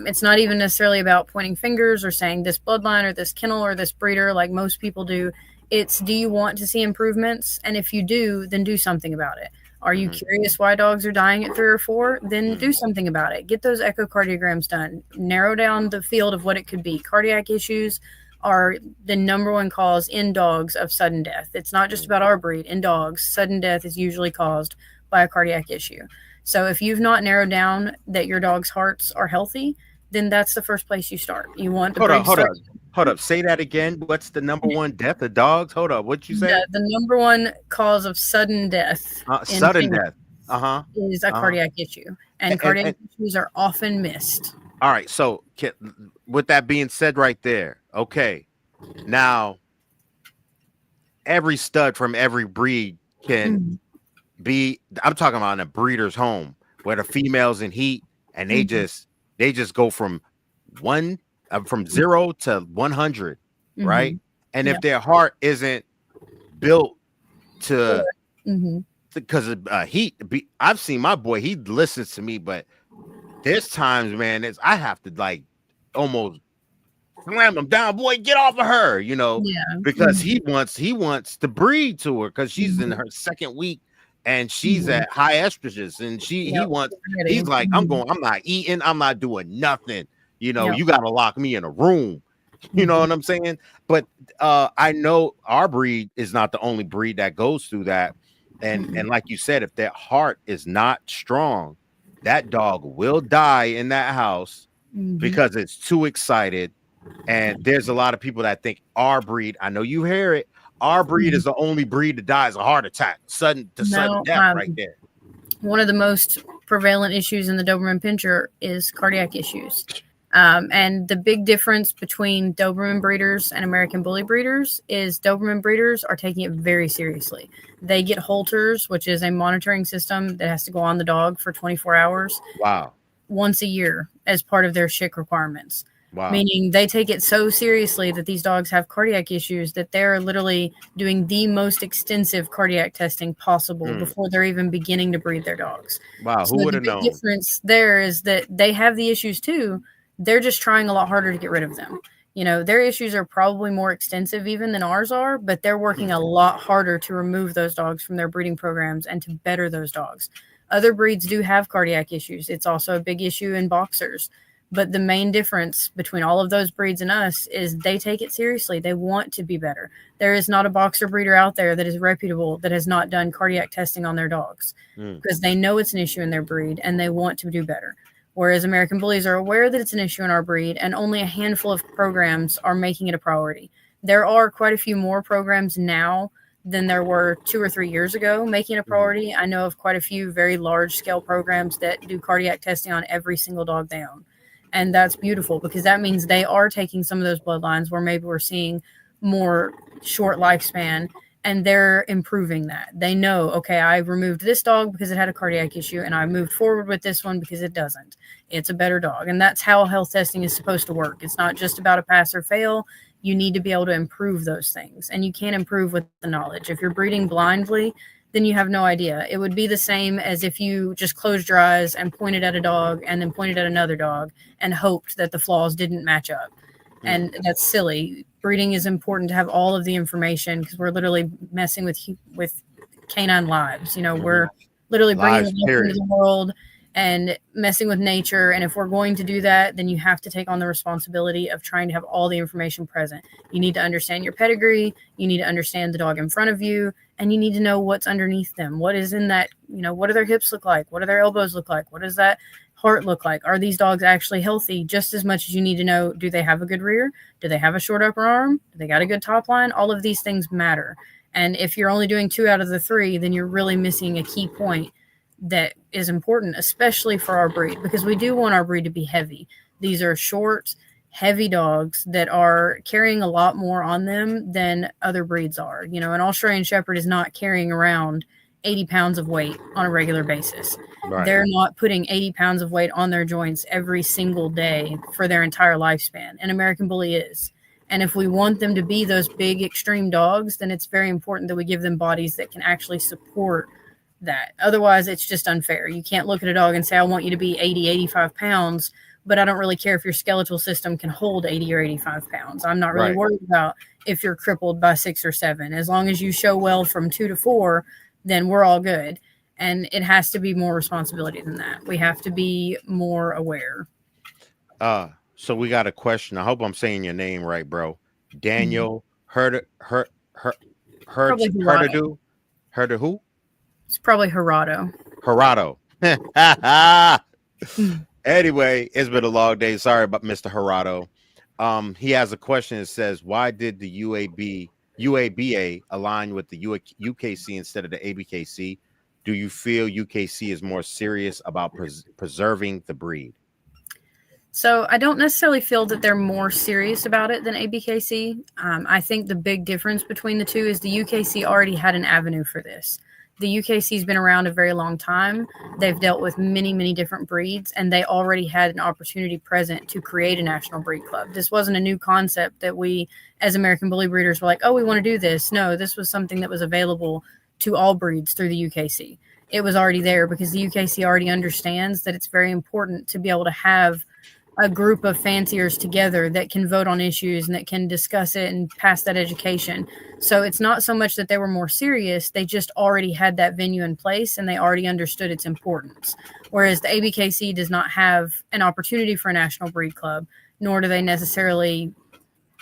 It's not even necessarily about pointing fingers or saying this bloodline or this kennel or this breeder like most people do. It's, do you want to see improvements? And if you do, then do something about it. Are you Hmm. curious why dogs are dying at 3 or 4? Then Hmm. do something about it. Get those echocardiograms done. Narrow down the field of what it could be. Cardiac issues are the number one cause in dogs of sudden death. It's not just about our breed. In dogs, sudden death is usually caused by a cardiac issue. So if you've not narrowed down that your dog's hearts are healthy, then that's the first place you start. You want the Hold breed up, to hold start. up, hold up. Say that again. What's the number one death of dogs? Hold up. What'd you say? The number one cause of sudden death in Sudden females death. Uh-huh. is a Uh-huh. cardiac issue, and cardiac And issues are often missed. all right, so with that being said right there, okay. Now, every stud from every breed can Mhm. be, I'm talking about in a breeder's home where the females in heat, and Mhm. they just go from one from Mhm. 0 to 100, right? Mhm. And Yeah. if their heart isn't built to, Mhm. because of heat, I've seen my boy, he listens to me, but there's times, man, I have to like almost slam him down, boy, get off of her, Yeah. because Mhm. he wants to breed to her because she's in Mhm. her second week and she's Mhm. at high estrogens, and Yep. he's Ready. like, Mhm. I'm not eating, I'm not doing nothing. Yep. You gotta lock me in a room. You know Mhm. what I'm saying? But I know our breed is not the only breed that goes through that. And Mhm. like you said, if that heart is not strong, that dog will die in that house Mhm. because it's too excited. And there's a lot of people that think our breed, I know you hear it, our breed Mhm. is the only breed that dies a heart attack, sudden No, death right there. one of the most prevalent issues in the Doberman Pinscher is cardiac issues. And the big difference between Doberman breeders and American Bully breeders is Doberman breeders are taking it very seriously. They get Holters, which is a monitoring system that has to go on the dog for 24 hours Wow. once a year as part of their SHIC requirements. Wow. Meaning they take it so seriously that these dogs have cardiac issues that they're literally doing the most extensive cardiac testing possible Mm. before they're even beginning to breed their dogs. Wow. So Who would the have big known? difference there is that they have the issues too. They're just trying a lot harder to get rid of them. Their issues are probably more extensive even than ours are, but they're working a lot harder to remove those dogs from their breeding programs and to better those dogs. Other breeds do have cardiac issues. It's also a big issue in boxers. But the main difference between all of those breeds and us is they take it seriously. They want to be better. There is not a boxer breeder out there that is reputable that has not done cardiac testing on their dogs Mm. because they know it's an issue in their breed and they want to do better. Whereas American Bullies are aware that it's an issue in our breed and only a handful of programs are making it a priority. There are quite a few more programs now than there were 2 or 3 years ago making a Mhm. priority. I know of quite a few very large scale programs that do cardiac testing on every single dog they own. And that's beautiful because that means they are taking some of those bloodlines where maybe we're seeing more short lifespan and they're improving that. They know, okay, I removed this dog because it had a cardiac issue and I moved forward with this one because it doesn't. It's a better dog. And that's how health testing is supposed to work. It's not just about a pass or fail. You need to be able to improve those things. And you can't improve with the knowledge. If you're breeding blindly, then you have no idea. It would be the same as if you just closed your eyes and pointed at a dog and then pointed at another dog and hoped that the flaws didn't match up. and that's silly. Breeding is important to have all of the information because we're literally messing with canine lives. We're literally bringing Lives, life into period. the world and messing with nature. And if we're going to do that, then you have to take on the responsibility of trying to have all the information present. You need to understand your pedigree. You need to understand the dog in front of you, and you need to know what's underneath them. What is in that? What do their hips look like? What do their elbows look like? What does that heart look like? Are these dogs actually healthy? Just as much as you need to know, do they have a good rear? Do they have a short upper arm? Do they got a good top line? All of these things matter. And if you're only doing 2 out of the 3, then you're really missing a key point that is important, especially for our breed, because we do want our breed to be heavy. These are short, heavy dogs that are carrying a lot more on them than other breeds are. An Australian Shepherd is not carrying around 80 pounds of weight on a regular basis. Right. They're not putting 80 pounds of weight on their joints every single day for their entire lifespan. An American Bully is. And if we want them to be those big, extreme dogs, then it's very important that we give them bodies that can actually support that. Otherwise, it's just unfair. You can't look at a dog and say, I want you to be 80, 85 pounds, but I don't really care if your skeletal system can hold 80 or 85 pounds. I'm not really worried about if you're crippled by 6 or 7. As long as you show well from 2 to 4, then we're all good. And it has to be more responsibility than that. We have to be more aware. So we got a question. I hope I'm saying your name right, bro. Daniel Herder who? It's probably Gerardo. Anyway, it's been a long day. Sorry about Mr. Gerardo. He has a question that says, why did the UABA align with the UKC instead of the ABKC? Do you feel UKC is more serious about preserving the breed? So I don't necessarily feel that they're more serious about it than ABKC. I think the big difference between the two is the UKC already had an avenue for this. The UKC has been around a very long time. They've dealt with many, many different breeds, and they already had an opportunity present to create a national breed club. This wasn't a new concept that we, as American Bully breeders, were like, oh, we want to do this. No, this was something that was available to all breeds through the UKC. It was already there because the UKC already understands that it's very important to be able to have a group of fanciers together that can vote on issues and that can discuss it and pass that education. So it's not so much that they were more serious. They just already had that venue in place and they already understood its importance. Whereas the ABKC does not have an opportunity for a national breed club, nor do they necessarily,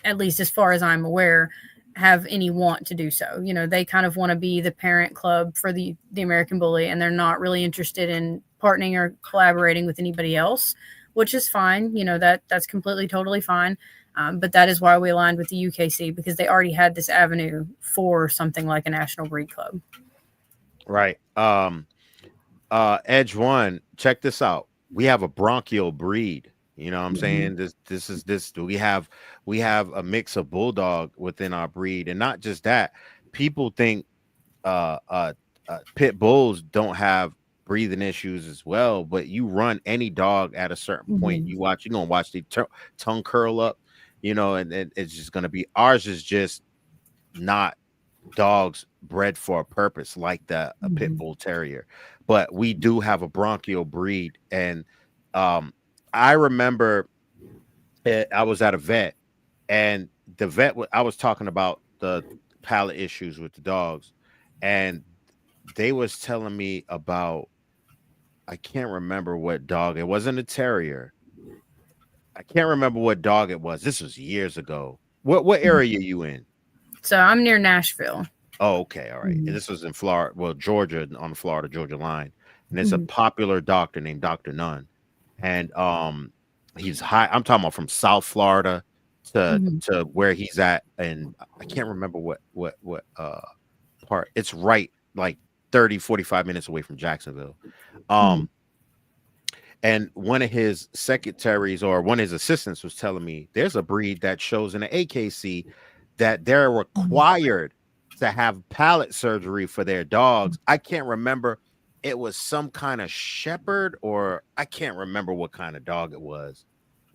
at least as far as I'm aware, have any want to do so. They kind of want to be the parent club for the American Bully, and they're not really interested in partnering or collaborating with anybody else, which is fine. That's completely, totally fine. But that is why we aligned with the UKC, because they already had this avenue for something like a national breed club. Right. Edge One, check this out. We have a bronchial breed. You know what I'm saying? We have a mix of bulldog within our breed. And not just that, people think pit bulls don't have breathing issues as well, but you run any dog at a certain point, you're gonna watch the tongue curl up, and it's just gonna be, ours is just not dogs bred for a purpose like a pit bull terrier, but we do have a bronchial breed. And I remember I was at a vet, and the vet, I was talking about the palate issues with the dogs, and they was telling me about, I can't remember what dog. It wasn't a terrier. I can't remember what dog it was. This was years ago. What area are you in? So I'm near Nashville. Oh, okay. All right. And this was in Florida, well, Georgia, on the Florida-Georgia line. And it's a popular doctor named Dr. Nunn. And he's high. I'm talking about from South Florida to where he's at. And I can't remember what part. It's right like 30, 45 minutes away from Jacksonville. And one of his secretaries or one of his assistants was telling me there's a breed that shows in the AKC that they're required to have palate surgery for their dogs. I can't remember. It was some kind of shepherd, or I can't remember what kind of dog it was,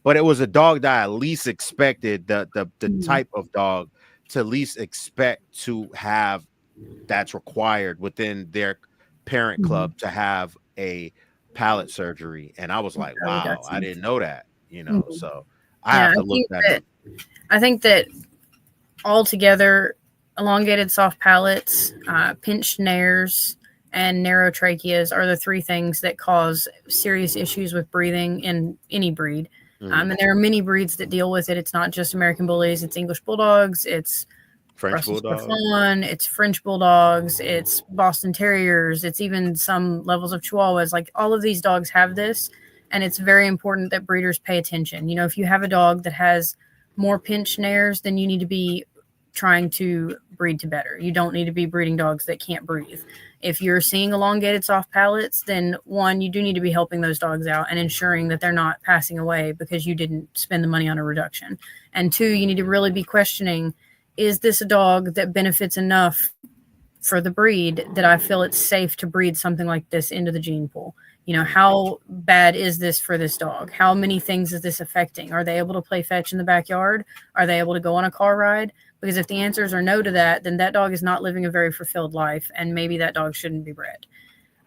but it was a dog that I least expected, the type of dog to least expect to have, that's required within their parent club to have a palate surgery. And I was like, wow, I didn't know that, so I have to look that up. I think that altogether, elongated soft palates, pinched nares, and narrow tracheas are the three things that cause serious issues with breathing in any breed. Mm. And there are many breeds that deal with it. It's not just American Bullies, it's English Bulldogs, it's French Brussels bulldog. Griffon, it's French Bulldogs, it's Boston Terriers, it's even some levels of Chihuahuas. Like all of these dogs have this, and it's very important that breeders pay attention. You know, if you have a dog that has more pinch nares, then you need to be trying to breed to better. You don't need to be breeding dogs that can't breathe. If you're seeing elongated soft palates, then one, you do need to be helping those dogs out and ensuring that they're not passing away because you didn't spend the money on a reduction. And two, you need to really be questioning, is this a dog that benefits enough for the breed that I feel it's safe to breed something like this into the gene pool? You know, how bad is this for this dog? How many things is this affecting? Are they able to play fetch in the backyard? Are they able to go on a car ride? Because if the answers are no to that, then that dog is not living a very fulfilled life, and maybe that dog shouldn't be bred.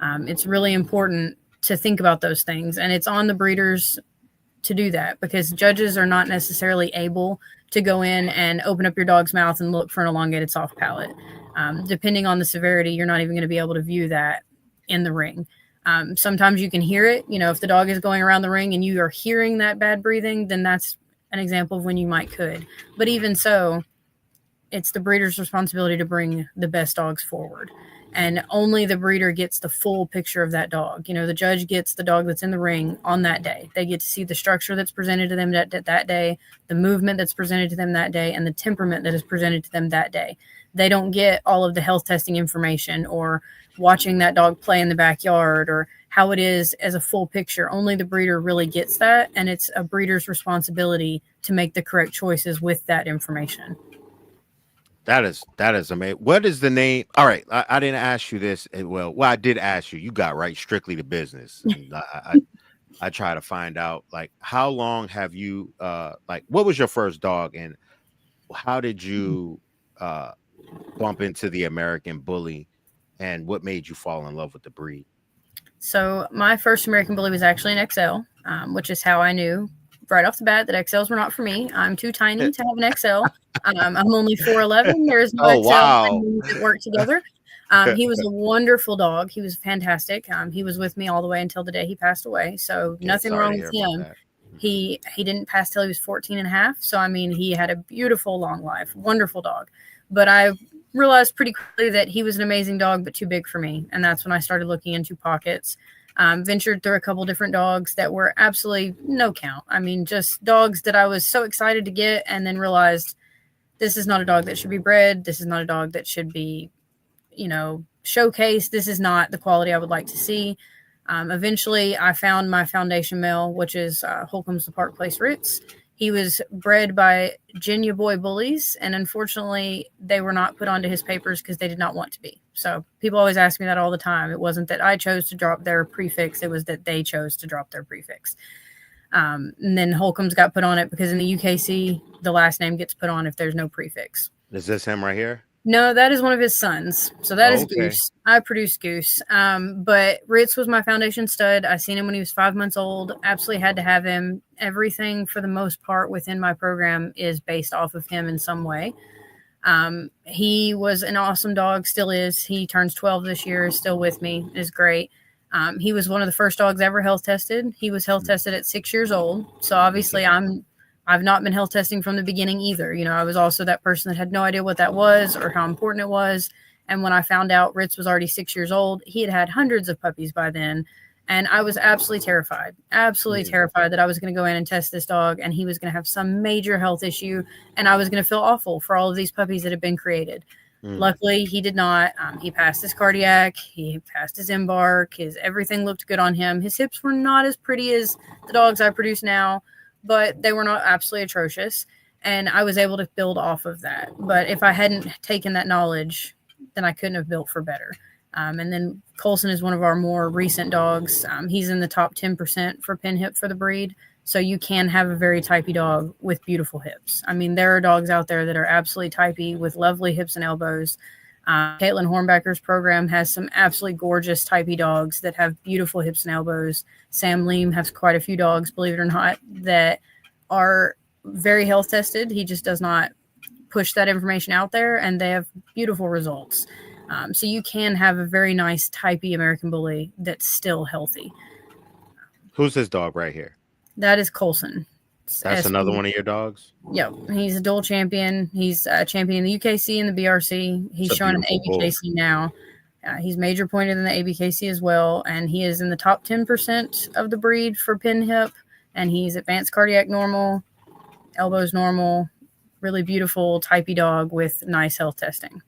It's really important to think about those things, and it's on the breeders to do that, because judges are not necessarily able to go in and open up your dog's mouth and look for an elongated soft palate. Depending on the severity, you're not even going to be able to view that in the ring. Sometimes you can hear it. You know, if the dog is going around the ring and you are hearing that bad breathing, then that's an example of when you might could. But even so, it's the breeder's responsibility to bring the best dogs forward. And only the breeder gets the full picture of that dog. You know, the judge gets the dog that's in the ring on that day. They get to see the structure that's presented to them that day, the movement that's presented to them that day, and the temperament that is presented to them that day. They don't get all of the health testing information or watching that dog play in the backyard or how it is as a full picture. Only the breeder really gets that, and it's a breeder's responsibility to make the correct choices with that information. That is amazing. What is the name? All right, I didn't ask you this. Well, I did ask you. You got right strictly to business. And I try to find out, like, how long have you like, what was your first dog, and how did you bump into the American Bully, and what made you fall in love with the breed? So my first American Bully was actually an XL, which is how I knew right off the bat that XLs were not for me. I'm too tiny to have an XL. I'm only 4'11". There is no Oh, XL wow. that work together. He was a wonderful dog. He was fantastic. He was with me all the way until the day he passed away. So Yeah, nothing sorry wrong to with hear about him. that. He didn't pass till he was 14 and a half. So, I mean, he had a beautiful long life, wonderful dog. But I realized pretty quickly that he was an amazing dog, but too big for me. And that's when I started looking into pockets. Ventured through a couple different dogs that were absolutely no count. I mean, just dogs that I was so excited to get, and then realized this is not a dog that should be bred. This is not a dog that should be, you know, showcased. This is not the quality I would like to see. Eventually, I found my foundation male, which is Holcomb's the Park Place Ritz. He was bred by Genya Boy Bullies, and unfortunately, they were not put onto his papers because they did not want to be. So people always ask me that all the time. It wasn't that I chose to drop their prefix. It was that they chose to drop their prefix. And then Holcomb's got put on it because in the UKC, the last name gets put on if there's no prefix. Is this him right here? No, that is one of his sons. So that is Okay. Goose. I produce Goose. But Ritz was my foundation stud. I seen him when he was 5 months old. Absolutely had to have him. Everything for the most part within my program is based off of him in some way. He was an awesome dog, still is. He turns 12 this year, is still with me, is great. He was one of the first dogs ever health tested. He was health tested at 6 years old. So obviously I've not been health testing from the beginning either. You know, I was also that person that had no idea what that was or how important it was. And when I found out Ritz was already 6 years old, he had hundreds of puppies by then. And I was absolutely terrified that I was going to go in and test this dog and he was going to have some major health issue and I was going to feel awful for all of these puppies that had been created. Luckily, he did not. He passed his cardiac. He passed his embark. Everything looked good on him. His hips were not as pretty as the dogs I produce now, but they were not absolutely atrocious. And I was able to build off of that. But if I hadn't taken that knowledge, then I couldn't have built for better. And then Colson is one of our more recent dogs. He's in the top 10% for pin hip for the breed. So you can have a very typey dog with beautiful hips. I mean, there are dogs out there that are absolutely typey with lovely hips and elbows. Caitlin Hornbacker's program has some absolutely gorgeous typey dogs that have beautiful hips and elbows. Sam Leem has quite a few dogs, believe it or not, that are very health tested. He just does not push that information out there, and they have beautiful results. So you can have a very nice Type E American Bully that's still healthy. Who's this dog right here? That is Colson. That's another one of your dogs? Yep. He's a dual champion. He's a champion in the UKC and the BRC. He's showing an ABKC now. He's major pointed in the ABKC as well, and he is in the top 10% of the breed for pin hip, and he's advanced cardiac normal, elbows normal, really beautiful Type E dog with nice health testing.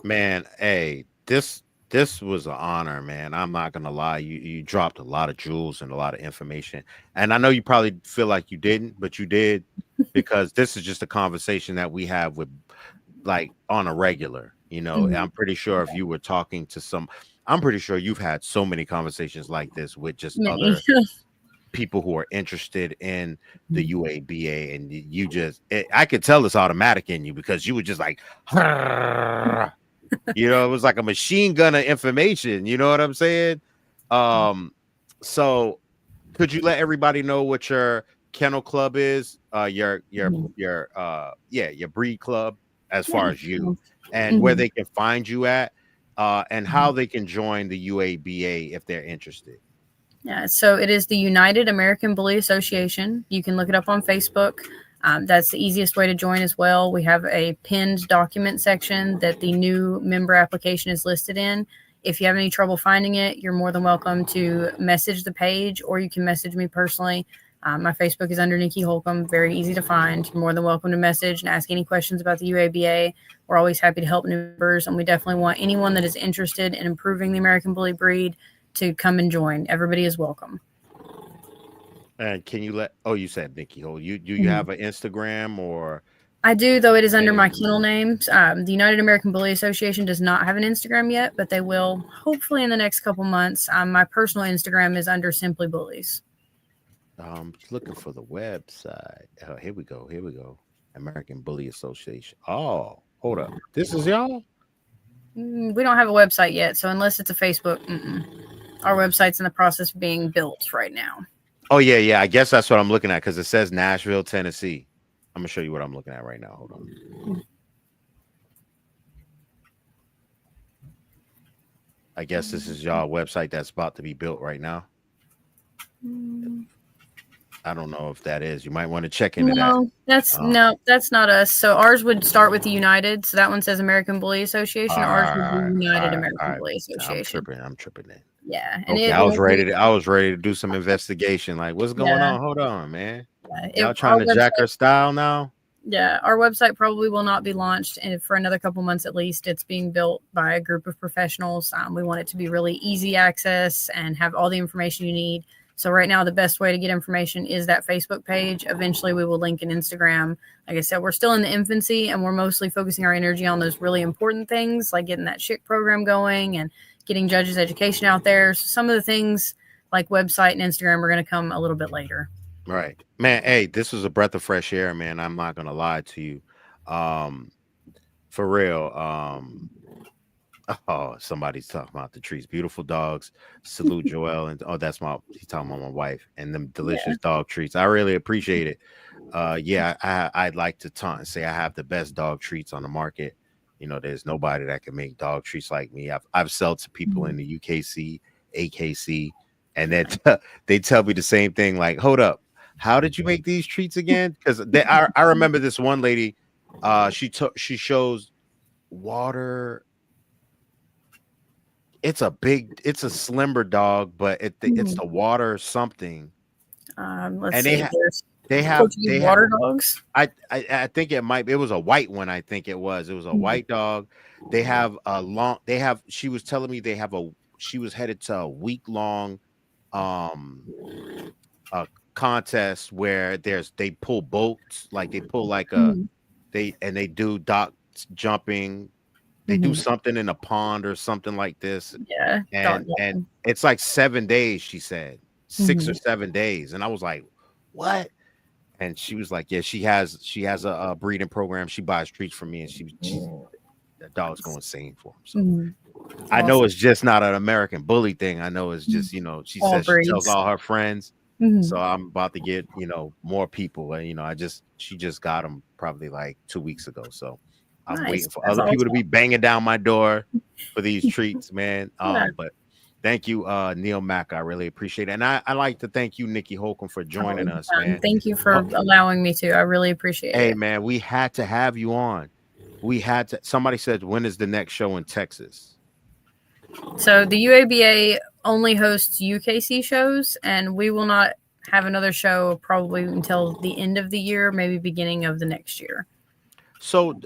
Man, hey, this was an honor, man. I'm not gonna lie. You dropped a lot of jewels and a lot of information. And I know you probably feel like you didn't, but you did, because this is just a conversation that we have with, like, on a regular, you know. Mm-hmm. I'm pretty sure if you were talking to I'm pretty sure you've had so many conversations like this with just other people who are interested in the UABA, and you just, I could tell it's automatic in you, because you were just like, you know, it was like a machine gun of information. You know what I'm saying? So could you let everybody know what your kennel club is? Your breed club, as far as you, and where they can find you at, and how they can join the UABA if they're interested. Yeah, so it is the United American Bully Association. You can look it up on Facebook. That's the easiest way to join as well. We have a pinned document section that the new member application is listed in. If you have any trouble finding it, you're more than welcome to message the page, or you can message me personally. My Facebook is under Nikki Holcomb, very easy to find. You're more than welcome to message and ask any questions about the UABA. We're always happy to help new members, and we definitely want anyone that is interested in improving the American Bully breed to come and join. Everybody is welcome. And can you you said Nikki Holcomb. You have an Instagram? Or I do, though it is under my kennel name. The United American Bully Association does not have an Instagram yet, but they will hopefully in the next couple months. My personal Instagram is under Simply Bullies. Looking for the website. Oh, here we go. American Bully Association. Oh, hold up. This is y'all? We don't have a website yet, so unless it's a Facebook, our website's in the process of being built right now. Oh, yeah. I guess that's what I'm looking at, because it says Nashville, Tennessee. I'm going to show you what I'm looking at right now. Hold on. I guess this is y'all website that's about to be built right now. I don't know if that is. You might want to check into that. That's not us. So ours would start with the United. So that one says American Bully Association. Ours would be United American Bully Association. I'm tripping then. Yeah. And okay, I was ready to do some investigation. Like, what's going on? Hold on, man. Y'all trying to jack our style now? Yeah, our website probably will not be launched for another couple months at least. It's being built by a group of professionals. We want it to be really easy access and have all the information you need. So right now, the best way to get information is that Facebook page. Eventually, we will link an Instagram. Like I said, we're still in the infancy, and we're mostly focusing our energy on those really important things, like getting that SHIC program going and getting judges education out there. So some of the things like website and Instagram are going to come a little bit later. Right, man. Hey, this was a breath of fresh air, man. I'm not going to lie to you. For real. Oh, somebody's talking about the treats. Beautiful dogs. Salute Joel. And that's he's talking about my wife and them delicious dog treats. I really appreciate it. I'd like to taunt and say I have the best dog treats on the market. You know, there's nobody that can make dog treats like me. I've sold to people in the UKC, AKC, and then they tell me the same thing. Like, hold up, how did you make these treats again? Because I remember this one lady. She shows water. It's a slimmer dog, but it's the water something. They have water dogs. I think it might. It was a white one. I think it was a white dog. They have she was telling me she was headed to a week-long contest where they pull boats, like they pull like they do dock jumping. They do something in a pond or something like this. Yeah. And it's like 7 days, she said. 6 or 7 days. And I was like, what? And she was like, yeah, she has a breeding program. She buys treats from me, and the dog's going insane for him. So I know it's just not an American Bully thing. I know it's just, she says she tells all her friends. Mhm. So I'm about to get, more people. And she just got them probably like 2 weeks ago. So I'm Nice. waiting for That's other people to awesome. be banging down my door for these treats, man. Yeah. But thank you, Neil Mack. I really appreciate it. And I like to thank you, Nikki Holcomb, for Oh, joining us, man. thank you for allowing me to. I really appreciate Hey it. man, we had to have you on. We had to. Somebody said, when is the next show in Texas? So the UABA only hosts UKC shows, and we will not have another show probably until the end of the year, maybe beginning of the next year. So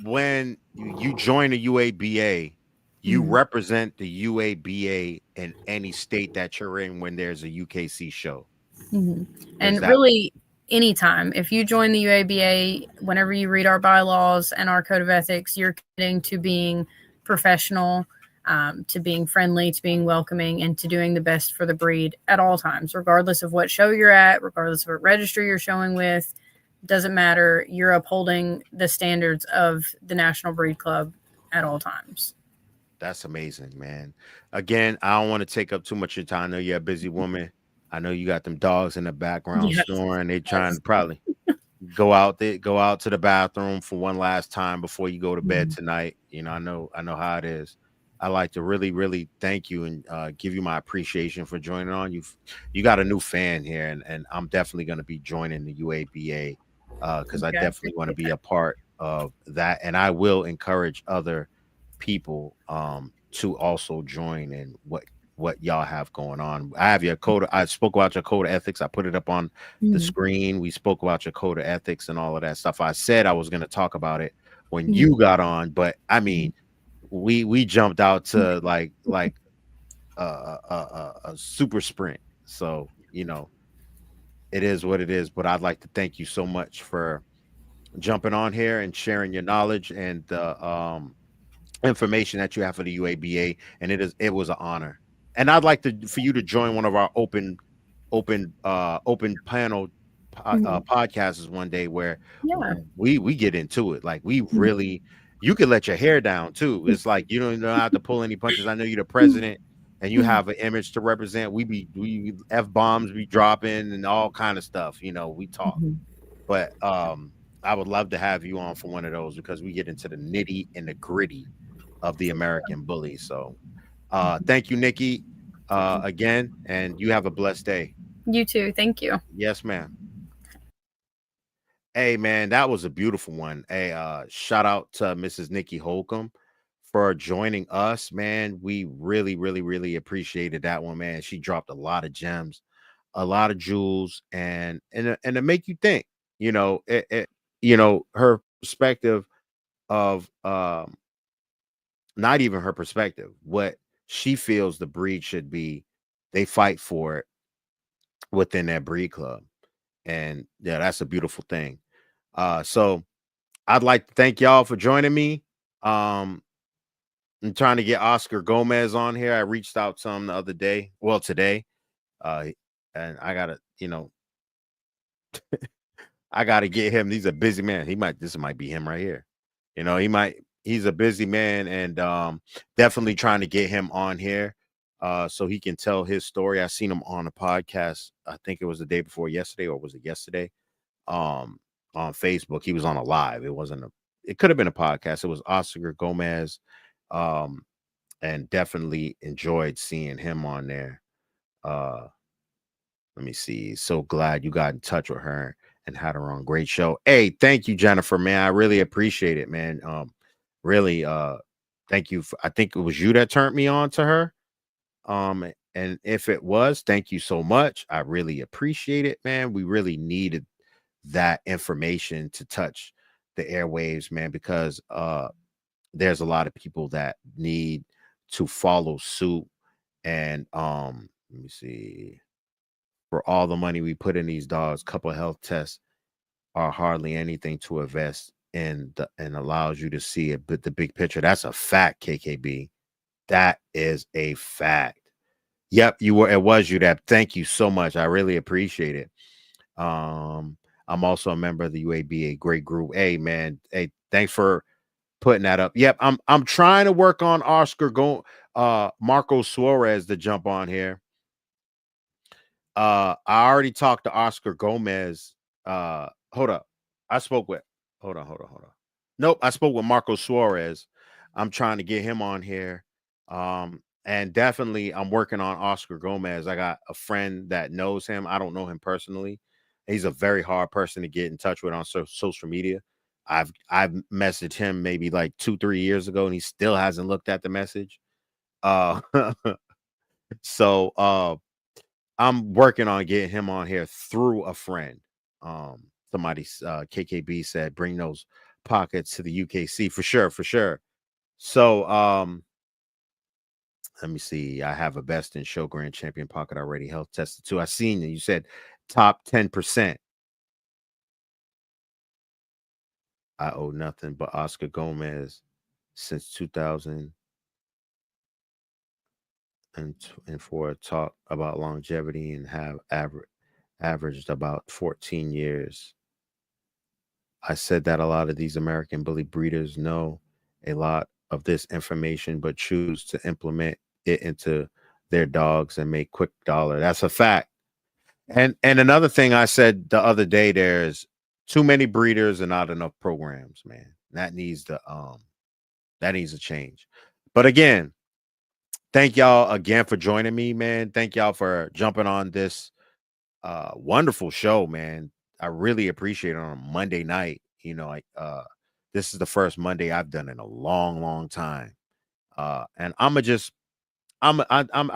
when you join the UABA, you Mhm. represent the UABA in any state that you're in when there's a UKC show. Mhm. Is And that really, anytime, if you join the UABA, whenever you read our bylaws and our code of ethics, you're committing to being professional, to being friendly, to being welcoming, and to doing the best for the breed at all times, regardless of what show you're at, regardless of what registry you're showing with. Doesn't matter. You're upholding the standards of the National Breed Club at all times. that's amazing, man. Again, I don't want to take up too much of your time. I know you're a busy woman. I know you got them dogs in the background Yes. snoring. They trying Yes. to probably go out to the bathroom for one last time before you go to bed Mhm. tonight. I know how it is. I like to really, really thank you and give you my appreciation for joining on. You got a new fan here, and I'm definitely going to be joining the UABA because I Okay, I definitely want to appreciate be that. a part of that, and I will encourage other people to also join in what y'all have going on. I have your code. I spoke about your code of ethics. I put it up on the Mhm. screen. We spoke about your code of ethics and all of that stuff. I said I was going to talk about it when Mhm. you got on, but I mean, we jumped out to like a super sprint. So it is what it is. But I'd like to thank you so much for jumping on here and sharing your knowledge and the information that you have for the UABA, and it was an honor. And I'd like to for you to join one of our open panel Mhm. podcasts one day where Yeah. we get into it. Like we Mhm. really, you can let your hair down too. It's like you don't even have to pull any punches. I know you're the president and you Mhm. have an image to represent. We f bombs be dropping and all kind of stuff. We talk, Mhm. but I would love to have you on for one of those because we get into the nitty and the gritty of the American bully. So thank you, Nikki, again, and you have a blessed day. You too. Thank you. Yes, ma'am. Hey, man, that was a beautiful one. Hey, shout out to Mrs. Nikki Holcomb for joining us, man. We really, really, really appreciated that one, man. She dropped a lot of gems, a lot of jewels, and to make you think. Her perspective of not even her perspective, what she feels the breed should be. They fight for it within that breed club, and yeah, that's a beautiful thing. So I'd like to thank y'all for joining me. Um, I'm trying to get Oscar Gomez on here. I reached out to him the other day, well, today, uh, and I gotta get him. He's a busy man. This might be him right here. He's a busy man, and definitely trying to get him on here so he can tell his story. I seen him on a podcast. I think it was the day before yesterday, or was it yesterday? Um, on Facebook, he was on a live. It could have been a podcast. It was Oscar Gomez, um, and definitely enjoyed seeing him on there. Uh, let me see. So glad you got in touch with her and had her on. Great show. Hey, thank you, Jennifer, man. I really appreciate it, man. Really, thank you. I think it was you that turned me on to her. And if it was, thank you so much. I really appreciate it, man. We really needed that information to touch the airwaves, man, because there's a lot of people that need to follow suit. And let me see. For all the money we put in these dogs, couple health tests are hardly anything to invest in and allows you to see it, but the big picture. That's a fact, KKB. That is a fact. Yep, it was you that. Thank you so much. I really appreciate it. I'm also a member of the UABA, great group. Hey man, hey, thanks for putting that up. Yep, I'm trying to work on Marco Suarez to jump on here. I already talked to Oscar Gomez. Hold up. I spoke with hold on. Nope, I spoke with Marco Suarez. I'm trying to get him on here. And definitely I'm working on Oscar Gomez. I got a friend that knows him. I don't know him personally. He's a very hard person to get in touch with on social media. I've messaged him maybe like 2-3 years ago, and he still hasn't looked at the message. Uh so I'm working on getting him on here through a friend. Somebody KKB said bring those pockets to the UKC for sure. So let me see. I have a best in show grand champion pocket already health tested too. I seen you said top 10%. I owe nothing but Oscar Gomez since 2004. Talk about longevity and have averaged about 14 years. I said that a lot of these American bully breeders know a lot of this information, but choose to implement it into their dogs and make quick dollar. That's a fact. And another thing I said the other day, there's too many breeders and not enough programs, man. That needs to change. But again, thank y'all again for joining me, man. Thank y'all for jumping on this wonderful show, man. I really appreciate it on a Monday night. You know, this is the first Monday I've done in a long time. And I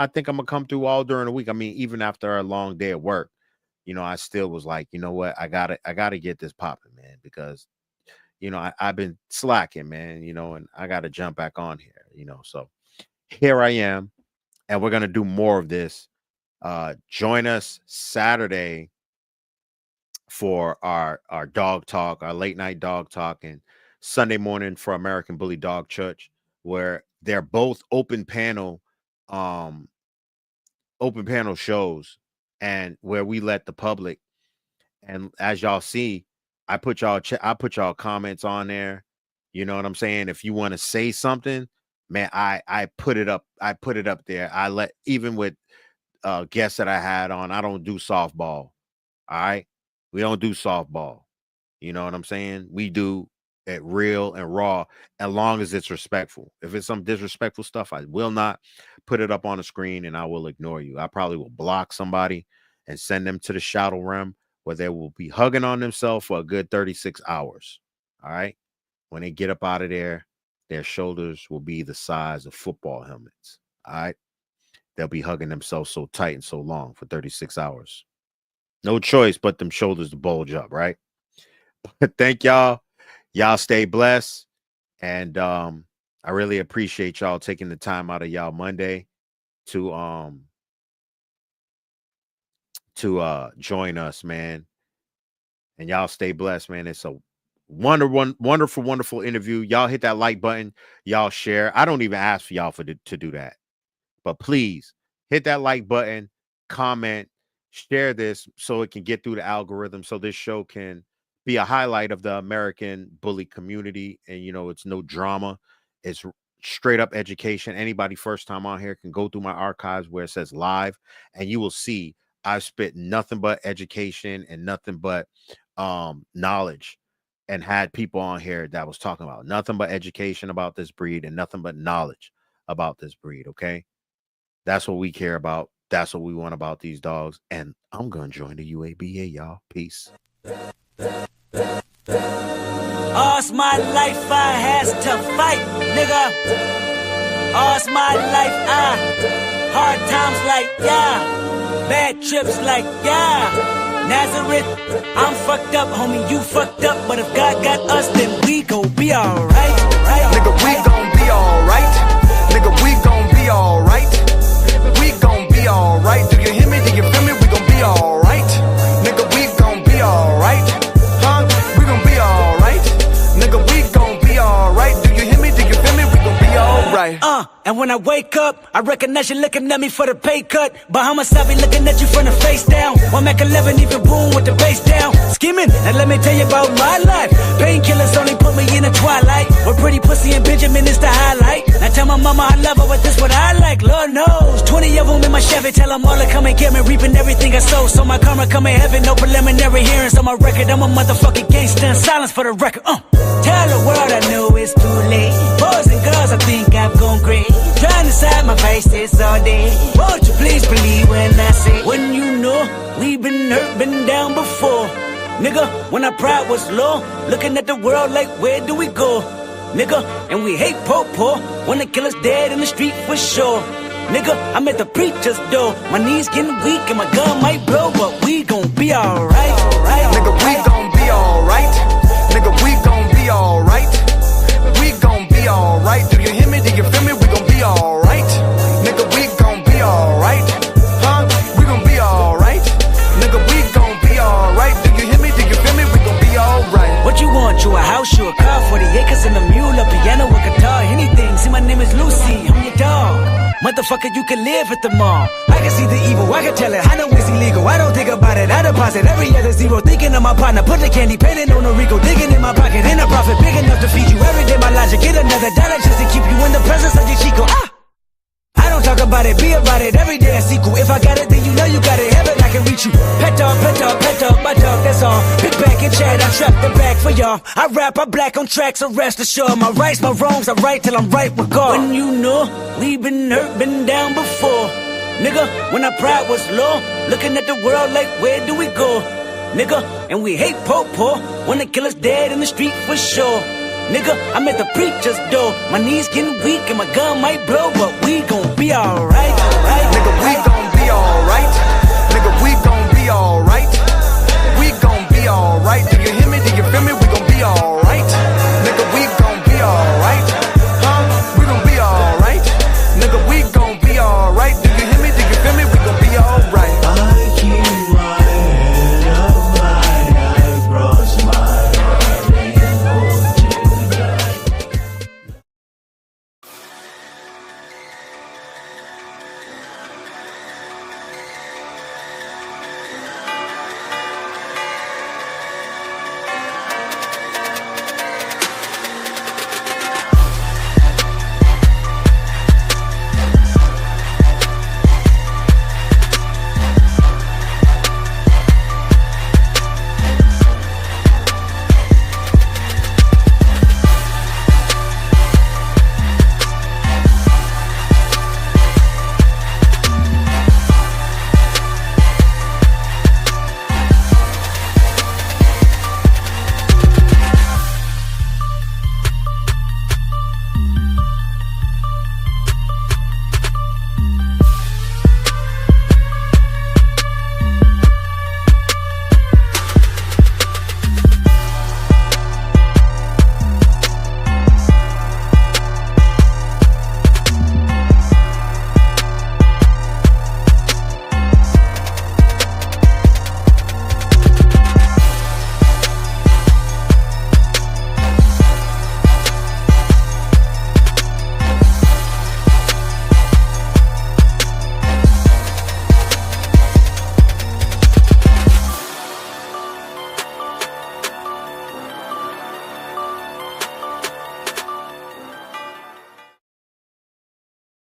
think I'm gonna come through all during the week. I mean, even after a long day at work, you know, I still was like, you know what, I gotta get this popping, man, because you know, I've been slacking, man, you know, and I gotta jump back on here, you know. So here I am, and we're gonna do more of this. Join us Saturday for our dog talk, our late night dog talk, and Sunday morning for American Bully Dog Church, where they're both open panel shows, and where we let the public, and as y'all see, I put y'all comments on there. You know what I'm saying? If you want to say something, man, I put it up there. I let, even with guests that I had on, I don't do softball. All right, we don't do softball. You know what I'm saying? We do it real and raw, as long as it's respectful. If it's some disrespectful stuff, I will not put it up on the screen, and I will ignore you. I probably will block somebody and send them to the shadow realm, where they will be hugging on themselves for a good 36 hours. All right. When they get up out of there, their shoulders will be the size of football helmets. All right. They'll be hugging themselves so tight and so long for 36 hours. No choice but them shoulders to bulge up, right? But thank y'all. Y'all stay blessed. And I really appreciate y'all taking the time out of y'all Monday to join us, man. And y'all stay blessed, man. It's a wonderful interview. Y'all hit that like button. Y'all share. I don't even ask for y'all to do that. But please hit that like button, comment, share this so it can get through the algorithm, so this show can be a highlight of the American bully community. And, you know, it's no drama. It's straight up education. Anybody first time on here can go through my archives where it says live, and you will see I've spit nothing but education and nothing but knowledge, and had people on here that was talking about nothing but education about this breed and nothing but knowledge about this breed. Okay. That's what we care about. That's what we want about these dogs. And I'm going to join the UABA, y'all. Peace. All's my life I has to fight, nigga. All's my life hard times like, yeah. Bad trips like, yeah. Nazareth, I'm fucked up, homie, you fucked up. But if God got us, then we gon' be alright. Nigga, we gon' be alright. Nigga, we gon' be alright. We gon' be alright. Do you hear me? Do you feel me? We gon' be alright. Nigga, we gon' be alright. Huh? We gon' be alright. Nigga, we gon' be alright. Do you hear me? Do you feel me? We gon' be alright. And when I wake up, I recognize you looking at me for the pay cut. Bahamas, I be looking at you from the face down. One Mac 11, even boom with the bass down. Skimming, now let me tell you about my life. Painkillers only put me in the twilight. With pretty pussy and Benjamin is the highlight. Now tell my mama I love her, but this what I like, Lord knows. 20 of them in my Chevy, tell them all to come and get me. Reaping everything I sow, so my karma come in heaven. No preliminary hearings on my record. I'm a motherfucking gangster in silence for the record. Tell the world I know it's too late. Boys and girls, I think I've gone great. Trying to side my vices all day. Won't you please believe when I say, when you know we've been hurt, been down before. Nigga, when our pride was low, looking at the world like, where do we go? Nigga, and we hate po-po, wanna kill us dead in the street for sure. Nigga, I'm at the preacher's door. My knees getting weak and my gun might blow, but we gon' be alright. Nigga, we gon' be alright. Nigga, we gon' be alright. We gon' be alright. Do you hear me? Do you feel me? We gon' be alright. Nigga, we gon' be alright. Huh? We gon' be alright. Nigga, we gon' be alright. Do you hear me? Do you feel me? We gon' be alright. What you want? You a house, you a car, 40 acres and a mule, a piano, a guitar, anything. See, my name is Lucy, I'm your dog. Motherfucker, you can live at the mall. I can see the evil, I can tell it, I know it's illegal. I don't think about it, I deposit every other zero. Thinking of my partner, put the candy, painting on a Rico. Digging in my pocket, in a profit, big enough to feed you. Every day my logic, get another dollar just to keep you in the presence of your Chico. I don't talk about it, be about it, every day a sequel. If I got it, then you know you got it, heaven I can reach you. Pet dog, my dog, that's all. Pick back and chat, I trap the bag for y'all. I rap, I black on tracks, so rest assured. My rights, my wrongs, I right till I'm right with God. When you know, we been hurt, been down before. Nigga, when our pride was low, looking at the world like, where do we go? Nigga, and we hate po-po, wanna kill us dead in the street for sure. Nigga, I'm at the preacher's door. My knees getting weak and my gun might blow, but we gon' be alright.